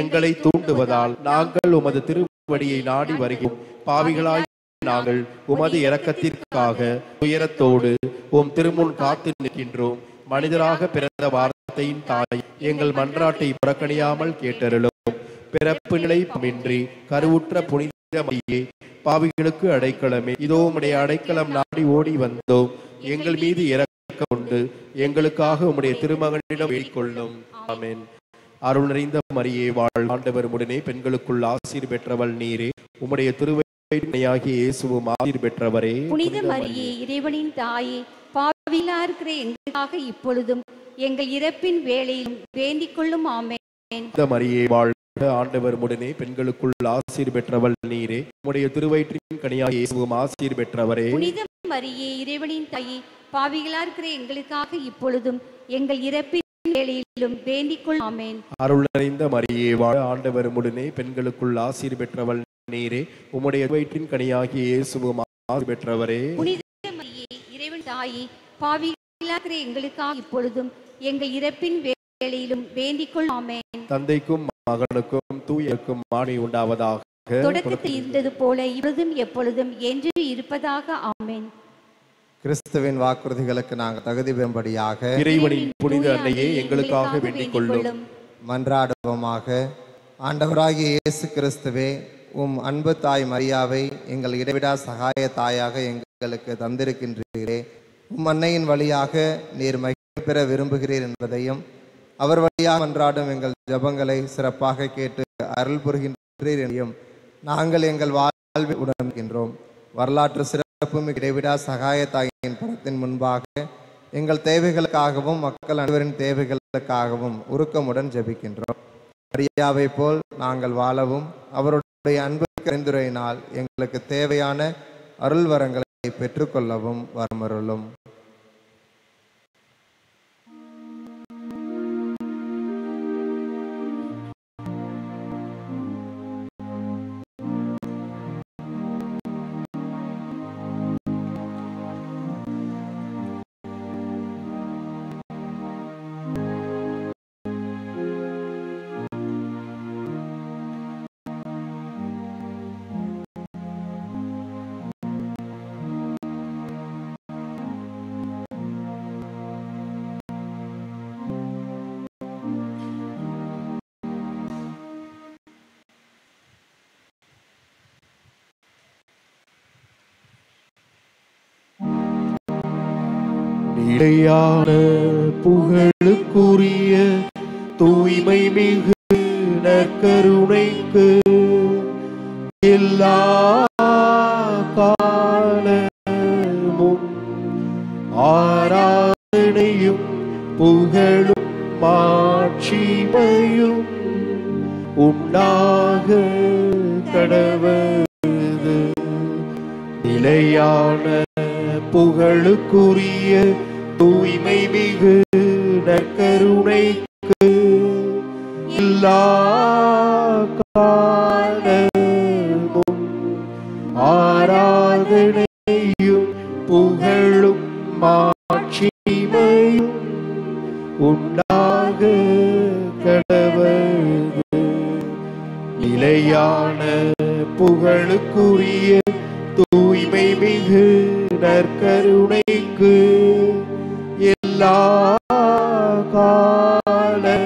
Speaker 1: எங்களை தூண்டுவதால் நாங்கள் உமது திருவடியை நாடி வருகிறோம். பாவிகளாய் நாங்கள் உமது இரக்கத்திற்காக துயரத்தோடு உம் திருமுன் காத்து நிற்கின்றோம். மனிதராக பிறந்த வார்த்தையின் தாய், எங்கள் மன்றாட்டை புறக்கணியாமல் கேட்டருளும். பிறப்பு நிலைமின்றி கருவுற்ற புனித மரியே, பாவிகளுக்கு அடைக்கலமே, இதோ உம்முடைய அடைக்கலம் நாடி ஓடி வந்தோம். எங்கள் மீது இரக்கம் கொண்டு எங்களுக்காக உம்முடைய திருமகனிடம் வேண்டிக்கொள்ளும். ஆமென். அருள் நிறைந்த மரியே, வாழ் ஆண்டவர் உடனே பெண்களுக்குள் ஆசீர் பெற்றவள் நீரே. உம்முடைய திருவயிற்றினையாகிய இயேசுவும் ஆசீர் பெற்றவரே.
Speaker 5: புனித மரியே, இறைவனின் தாயே, பாவிகளா இருக்கிற எங்களுக்காக இப்பொழுதும் எங்கள் இறப்பின் வேளையிலும் வேண்டிக் கொள்ளும். ஆமென்.
Speaker 1: புனித மரியே, வாழ் ஆண்டவர் உடனே பெண்களுக்குள் ஆசீர் பெற்றவள் நீரே. உம்முடைய திருவயிற்றின் கனியாகிய இயேசுவும் ஆசீர் பெற்றவரே.
Speaker 5: புனித மரியே, இறைவனின் தாயே, பாவிகளா இருக்கிற எங்களுக்காக இப்பொழுதும் எங்கள் இறப்பின் வேளையிலும் வேண்டிக் கொள்ளும். ஆமென்.
Speaker 1: அருள் நிறைந்த மரியே, வாழ் ஆண்டவர் உடனே பெண்களுக்குள் ஆசீர் பெற்றவள் நீரே. உம்முடைய வயிற்றின் கனியாகிய இயேசுவும் ஆசீர் பெற்றவரே.
Speaker 5: புனித மரியே, இறைவன் தாயே, பாவிகளா இருக்கிற எங்களுக்காக இப்பொழுதும் எங்கள் இறப்பின் வேளையிலும் வேண்டிக் கொள்ளும். ஆமென்.
Speaker 1: தந்தைக்கும் மகனுக்கும் தூயருக்கும் மாண்பு உண்டாவதாக.
Speaker 5: தொடக்கத்தில் இருந்தது போல இப்பொழுதும் எப்பொழுதும் என்று இருப்பதாக. ஆமென்.
Speaker 2: கிறிஸ்துவின் வாக்குறுதிகளுக்கு நாங்கள் தகுதி பெறும்படியாக
Speaker 1: இறைவனின் புனித அன்னையே, எங்களுக்காக வேண்டிக் கொள்ளும்.
Speaker 2: மன்றாடுவோமாக. ஆண்டவராகிய இயேசு கிறிஸ்துவே, உம் அன்பு தாய் மரியாவை எங்கள் இடைவிடா சகாய தாயாக எங்களுக்கு தந்திருக்கின்றீரே. உம் அன்னையின் வழியாக நீர் மகிழ்ச்சி பெற விரும்புகிறீர் என்பதையும் அவர் வழியாக மன்றாடும் எங்கள் ஜபங்களை சிறப்பாக கேட்டு அருள் புரிகின்றீர் என்றும் நாங்கள் எங்கள் வாழ்வில் உணர்கின்றோம். வரலாற்று சிறப்புமிக்க இடைவிடா சகாய தாயின் படத்தின் முன்பாக எங்கள் தேவைகளுக்காகவும் மக்கள் அனைவரின் தேவைகளுக்காகவும் உருக்கமுடன் ஜெபிக்கின்றோம். மரியாவை போல் நாங்கள் வாழவும் அவருடைய அன்பு பரிந்துரையினால் எங்களுக்கு தேவையான அருள் வரங்களை பெற்றுக்கொள்ளவும் வரமருளும்.
Speaker 1: நிலையான புகழுக்குரிய தூய்மை மிகு நற்கருணைக்கு எல்லா காலமும் ஆராதனையும் புகழும் மாட்சிமையும் உண்டாக கடவது. நிலையான புகழுக்குரிய தூய்மை மிகு நற்கருணைக்கு எல்லா காலமும் ஆராதனையும் புகழும் மாட்சிமையும் உண்டாக கடவது. நிலையான புகழுக்குரிய தூய்மை மிகு நற்கருணைக்கு எல்லா காலமும்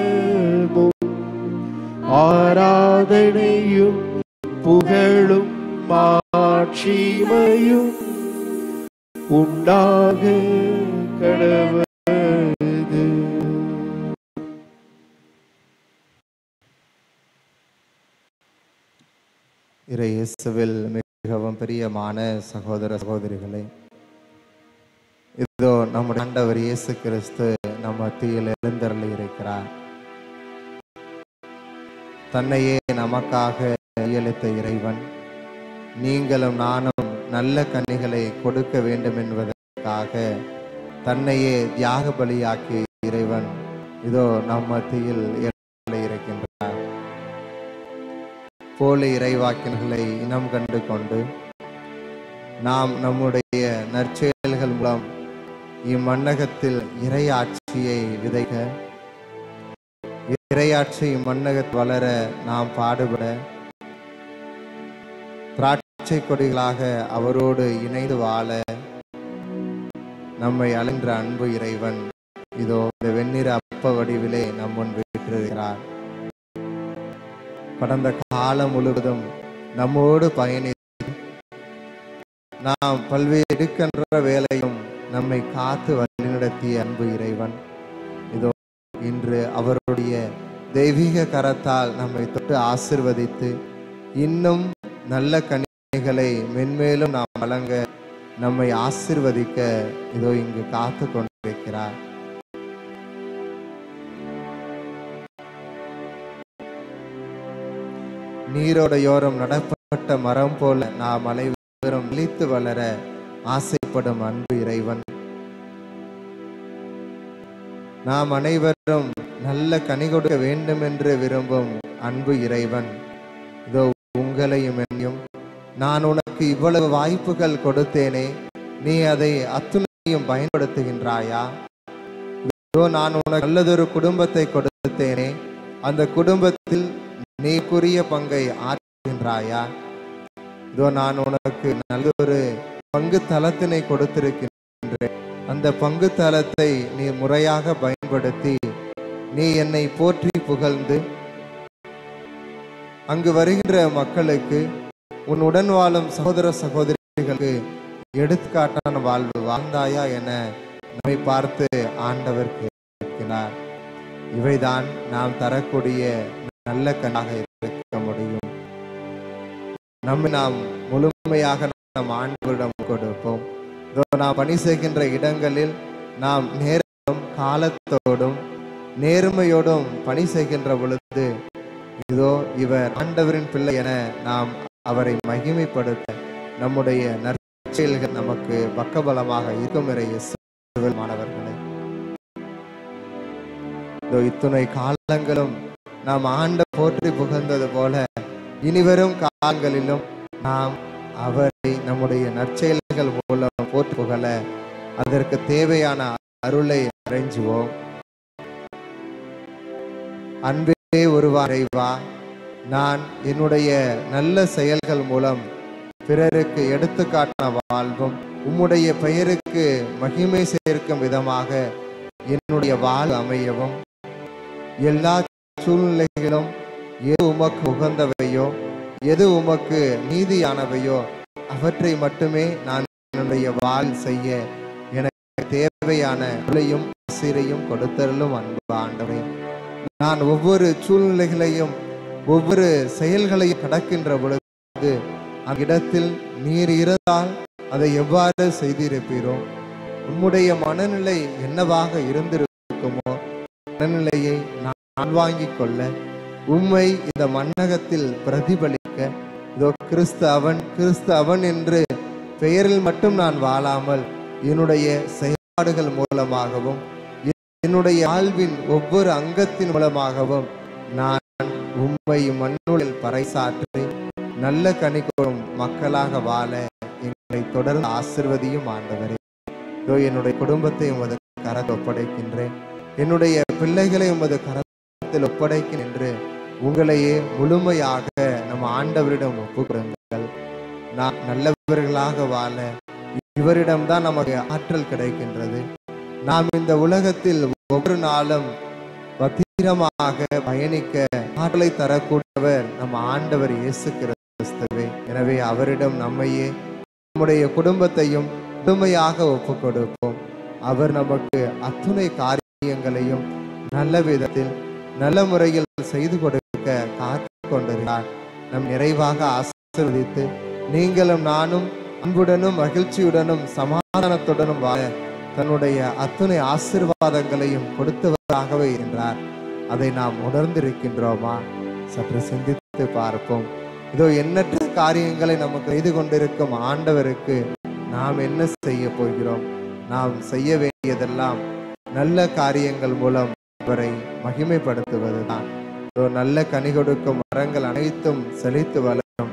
Speaker 1: ஆராதனையும் புகழும் மாட்சிமையும் உண்டாக கடவது.
Speaker 2: இறை இயேசுவில் மிகவும் பிரியமான சகோதர சகோதரிகளே, இதோ நம்முடைய ஆண்டவர் இயேசு கிறிஸ்து நம் மத்தியில் எழுந்தருளி இருக்கிறார். தன்னையே நமக்காக கையளித்த இறைவன் நீங்களும் நானும் நல்ல கன்னிகளை கொடுக்க வேண்டும் என்பதற்காக தன்னையே தியாக பலியாக்கிய இறைவன் இதோ நம் மத்தியில் எழுந்தருளி இருக்கின்றார். போலி இறைவாக்கினர்களை இனம் கண்டு கொண்டு நாம் நம்முடைய நற்செயல்கள் மூலம் இம்மண்ணகத்தில் இறையாட்சியை விதைக்க, இறையாட்சி இம்மண்ணகத்தில் வளர நாம் பாடுபட, திராட்சை கொடிகளாக அவரோடு இணைந்து வாழ நம்மை அழைன்ற அன்பு இறைவன் இதோ இந்த வெண்ணிற அப்ப வடிவிலே நம் முன் வீற்றிருக்கிறார். கடந்த காலம் முழுவதும் நம்மோடு பயணித்து நாம் பல்வேறு எடுக்கின்ற வேலையும் நம்மை காத்து வழிநடத்திய அன்பு இறைவன் இதோ இன்று அவருடைய தெய்வீக கரத்தால் நம்மை தொட்டு ஆசிர்வதித்து இன்னும் நல்ல கனிகளை மென்மேலும் நாம் வழங்க நம்மை ஆசிர்வதிக்க இதோ இங்கு காத்து கொண்டிருக்கிறார். நீரோடையோரம் நடப்பட்ட மரம் போல நாம் அனைவரும் விழித்து வளர ஆசைப்படும் அன்பு இறைவன் நாம் அனைவரும் நல்ல கனி கொடுக்க வேண்டும் என்று விரும்பும் அன்பு இறைவன் இதோ உங்களையும் என்னையும் நான் உனக்கு இவ்வளவு வாய்ப்புகள் கொடுத்தேனே, நீ அதை அத்துணையும் பயன்படுத்துகின்றாயா? இதோ நான் உனக்கு நல்லதொரு குடும்பத்தை கொடுத்தேனே, அந்த குடும்பத்தில் நீக்குரிய பங்கை ஆற்றுகின்றாயா? இதோ நான் உனக்கு நல்லொரு பங்கு தளத்தினை கொடுத்திருக்கின்றேன், அந்த பங்கு தளத்தை நீ முறையாக பயன்படுத்தி நீ என்னை போற்றி புகழ்ந்து அங்கு வருகின்ற மக்களுக்கு உன் உடன் வாழும் சகோதர சகோதரிகளுக்கு எடுத்துக்காட்டான வாழ்வு வாழ்ந்தாயா என நம்மை பார்த்து ஆண்டவர் கேட்கிறார். இவைதான் நாம் தரக்கூடிய நல்ல கண்ணாக இருக்க முடியும். நம்மை நாம் முழுமையாக நம் ஆண்டவரிடம் கொடுப்போம். நாம் பணி செய்கின்ற இடங்களில் நாம் நேரத்தோடும் காலத்தோடும் நேர்மையோடும் பணி செய்கின்ற பொழுது இதோ இவர் ஆண்டவரின் பிள்ளை என நாம் அவரை மகிமைப்படுத்த நம்முடைய நற்செயல்கள் நமக்கு பக்கபலமாக இருக்கும் மாணவர்களே. இத்துணை காலங்களும் நாம் ஆண்டவரை போற்றி புகழ்ந்தது போல இனிவரும் காலங்களிலும் நாம் அவரை நம்முடைய நற்செயல்கள் மூலம் போற்றி புகழ அதற்கு தேவையான அருளை அறைஞ்சுவோம். அன்பே ஒருவா, நான் என்னுடைய நல்ல செயல்கள் மூலம் பிறருக்கு எடுத்துக்காட்டின வாழ்வும் உம்முடைய பெயருக்கு மகிமை சேர்க்கும் விதமாக என்னுடைய வாழ்வு அமையவும், எல்லா சூழ்நிலைகளும் எது உமக்கு உகந்தவையோ எது உமக்கு நீதியானவையோ அவற்றை மட்டுமே நான் என்னுடைய வாழ் செய்ய எனக்கு தேவையான அருளையும் ஆசீரையும் கொடுத்தருளும் அன்பு ஆண்டவரே. நான் ஒவ்வொரு சூழ்நிலைகளையும் ஒவ்வொரு செயல்களையும் கடக்கின்ற பொழுது அந்த இடத்தில் நீர் இருந்தால் அதை எவ்வாறு செய்திருப்பீரோ, உம்முடைய மனநிலை என்னவாக இருந்திருக்குமோ மனநிலையை நான் வாங்கிக் கொள்ள, உம்மை இந்த மண்ணகத்தில் பிரதிபலிக்க, இதோ கிறிஸ்து அவன் என்று பெயரில் மட்டும் நான் வாழாமல் என்னுடைய செயல்பாடுகள் மூலமாகவும் என்னுடைய வாழ்வின் ஒவ்வொரு அங்கத்தின் மூலமாகவும் நான் உம்மை மண்ணுளில் பறைசாற்றி நல்ல கனிகொடும் மக்களாக வாழ என்னை தொடர்ந்து ஆசிர்வதியும் ஆண்டவரே. இதோ என்னுடைய குடும்பத்தை உமது கரத்தில் ஒப்படைக்கின்றேன், என்னுடைய பிள்ளைகளை உமது கரத்தில் ஒப்படைக்கிறேன் என்று உங்களையே முழுமையாக நம் ஆண்டவரிடம் ஒப்புக்கொடுங்கள். நாம் நல்லவர்களாக வாழ இவரிடம்தான் நமக்கு ஆற்றல் கிடைக்கின்றது. நாம் இந்த உலகத்தில் ஒவ்வொரு நாளும் பத்திரமாக பயணிக்க ஆற்றலை தரக்கூடியவர் நம் ஆண்டவர் இயேசு கிறிஸ்துவே. எனவே அவரிடம் நம்மையே நம்முடைய குடும்பத்தையும் முழுமையாக ஒப்புக் கொடுப்போம். அவர் நமக்கு அத்துணை காரியங்களையும் நல்ல விதத்தில் நல்ல முறையில் செய்து கொடுக்க காத்து கொண்டிருக்கிறார். நம் நிறைவாக ஆசீர்வதித்து நீங்களும் நானும் அன்புடனும் மகிழ்ச்சியுடனும் சமாதானத்துடனும் வாழ தன்னுடைய அத்துணை ஆசீர்வாதங்களையும் கொடுத்தவராகவே இருந்தார். அதை நாம் உணர்ந்திருக்கின்றோமா? சற்று சிந்தித்து பார்ப்போம். இதோ எண்ணற்ற காரியங்களை நமக்கு செய்து கொண்டிருக்கும் ஆண்டவருக்கு நாம் என்ன செய்ய போகிறோம்? நாம் செய்ய வேண்டியதெல்லாம் நல்ல காரியங்கள் மூலம் அவரை மகிமைப்படுத்துவதுதான். நல்ல கனி கொடுக்கும் மரங்கள் அனைத்தும் செழித்து வளரும்.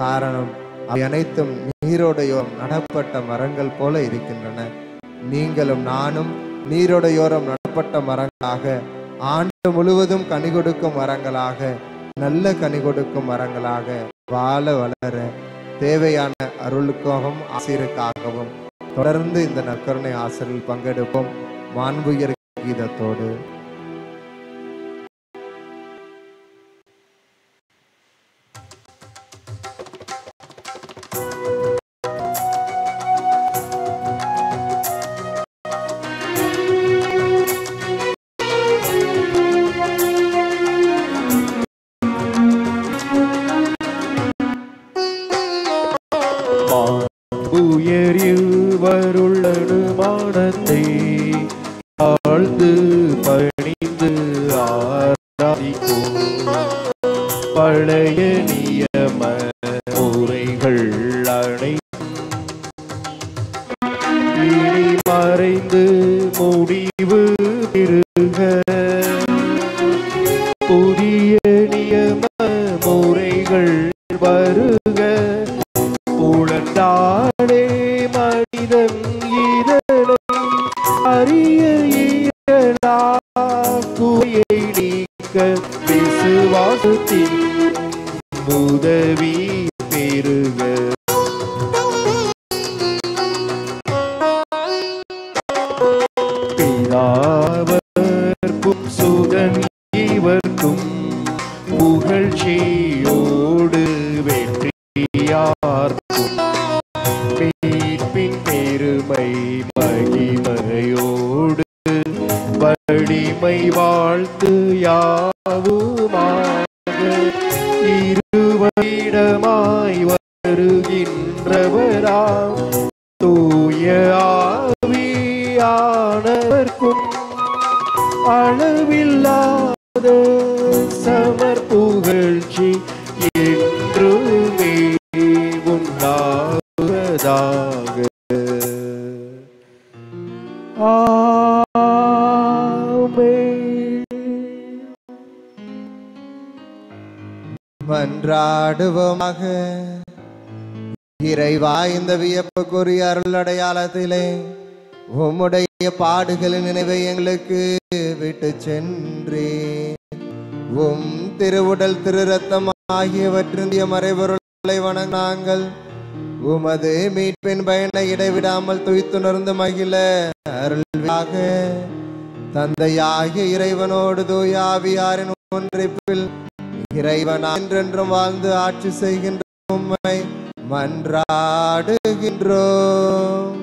Speaker 2: காரணம், அவை அனைத்தும் நீரோடையோரம் நடப்பட்ட மரங்கள் போல இருக்கின்றன. நீங்களும் நானும் நீரோடையோரம் நடப்பட்ட மரங்களாக, ஆண்டு முழுவதும் கனி கொடுக்கும் மரங்களாக, நல்ல கனி கொடுக்கும் மரங்களாக வாழ வளர தேவையான அருளுக்காகவும் ஆசிரியருக்காகவும் தொடர்ந்து இந்த நற்கருணை ஆசிரியரில் பங்கெடுப்போம். மாண்புயர் கீதத்தோடு
Speaker 1: வருள்ளனுமானத்தை ஆழ்ந்து பணிந்து ஆராதிக்கும் பழைய நியம முறைகள் இனி மறைந்து முடிவு பெறுக. புதிய நியம முறைகள் வருக. உழந்தாடே மனிதன் இதனை அறிய இயலா குறையை நீக்க விசுவாசத்தின் உதவி பெறுக. பிதாவர்க்கும் சுதன் இவர்க்கும் புகழ்ச்சியோடு வெற்றியார்க்கும் மீட்பின் பெருமை மகிமையோடு வடிமை வாழ்த்து யாவுமாக இருவரிடமாய் வருகின்றவராம் தூய ஆவியானவர்க்கும் அளவில்லாத சமர் புகழ்ச்சி என்றுமே உண்டாகுவதாக.
Speaker 2: மன்றாடுவோமாக. இறைவா, இந்த வியப்புக்குரிய அருள் அடையாளத்திலே உம்முடைய பாடுகளின் நினைவை எங்களுக்கு விட்டு சென்றே உம் திருவுடல் திரு ரத்தம் ஆகியவற்றின் மறைபொருளை வணங்க நாங்கள் உமது மீட்பின் பயனை இடைவிடாமல் துய்த்துணர்ந்து மகிழ அருள்வாக. தந்தையாகிய இறைவனோடு தூய ஆவியாரின் ஒன்றிப்பில் இறைவன் என்றென்றும் வாழ்ந்து ஆட்சி செய்கின்ற உம்மை மன்றாடுகின்றோம்.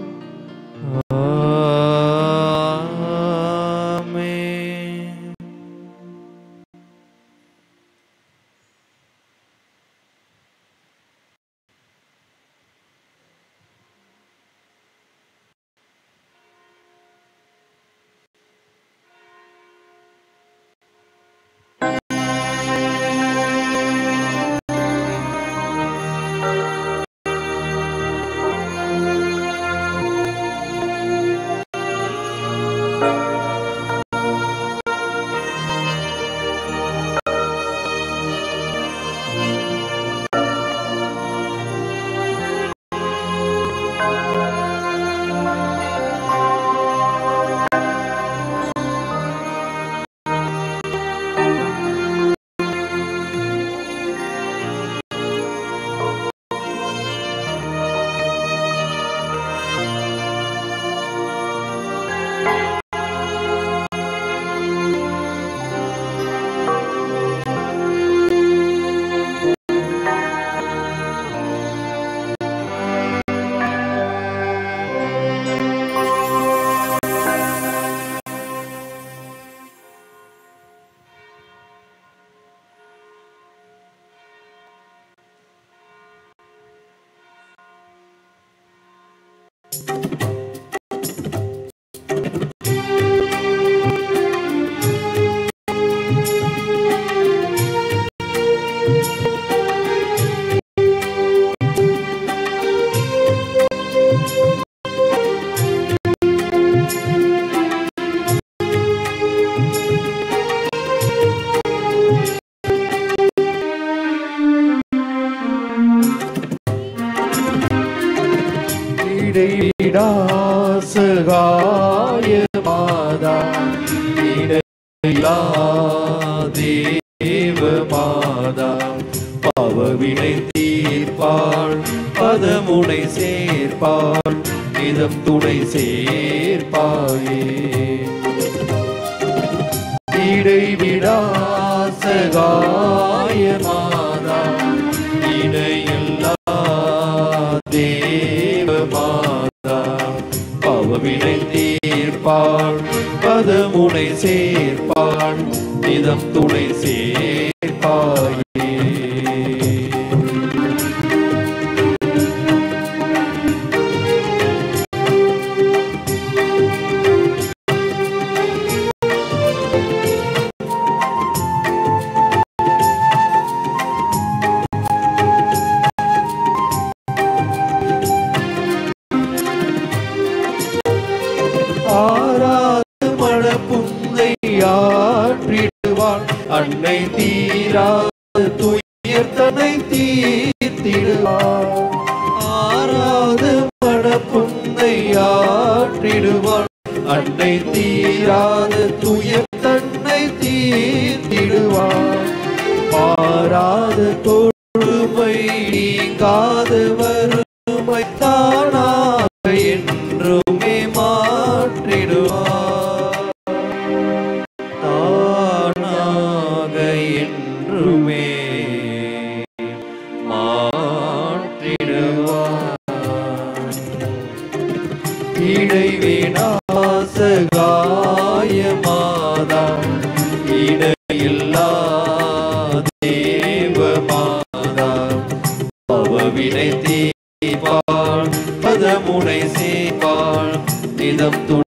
Speaker 4: பவவினை தீர்ப்பாள் பதமுனை சேர்ப்பாள் இதம் துணை சேர்ப்பாயே இடைவிடா சகாய மாதா இணையில்லா தேவ மாதா பவவினை தீர்ப்பாள் பதமுனை சேர்ப்பாள் இதம் துணை சேர்ப்பாயே அன்னை தீராத துயர்தனை தீர்த்திடுவாள் ஆராத மனப்புந்தை ஆற்றிடுவாள் அன்னை தீராத துயர்தனை தீர்த்திடுவாள் மாறாத கொடுமை நீங்காத வறுமை தானாக என்றுமே மாற்றிடுவாள் இடைவினாசகாய மாதா இடையில்லா தேவ மாதா பவவினை தீர்ப்பாள் பதமுனை சேர்ப்பாள் இதம் துணை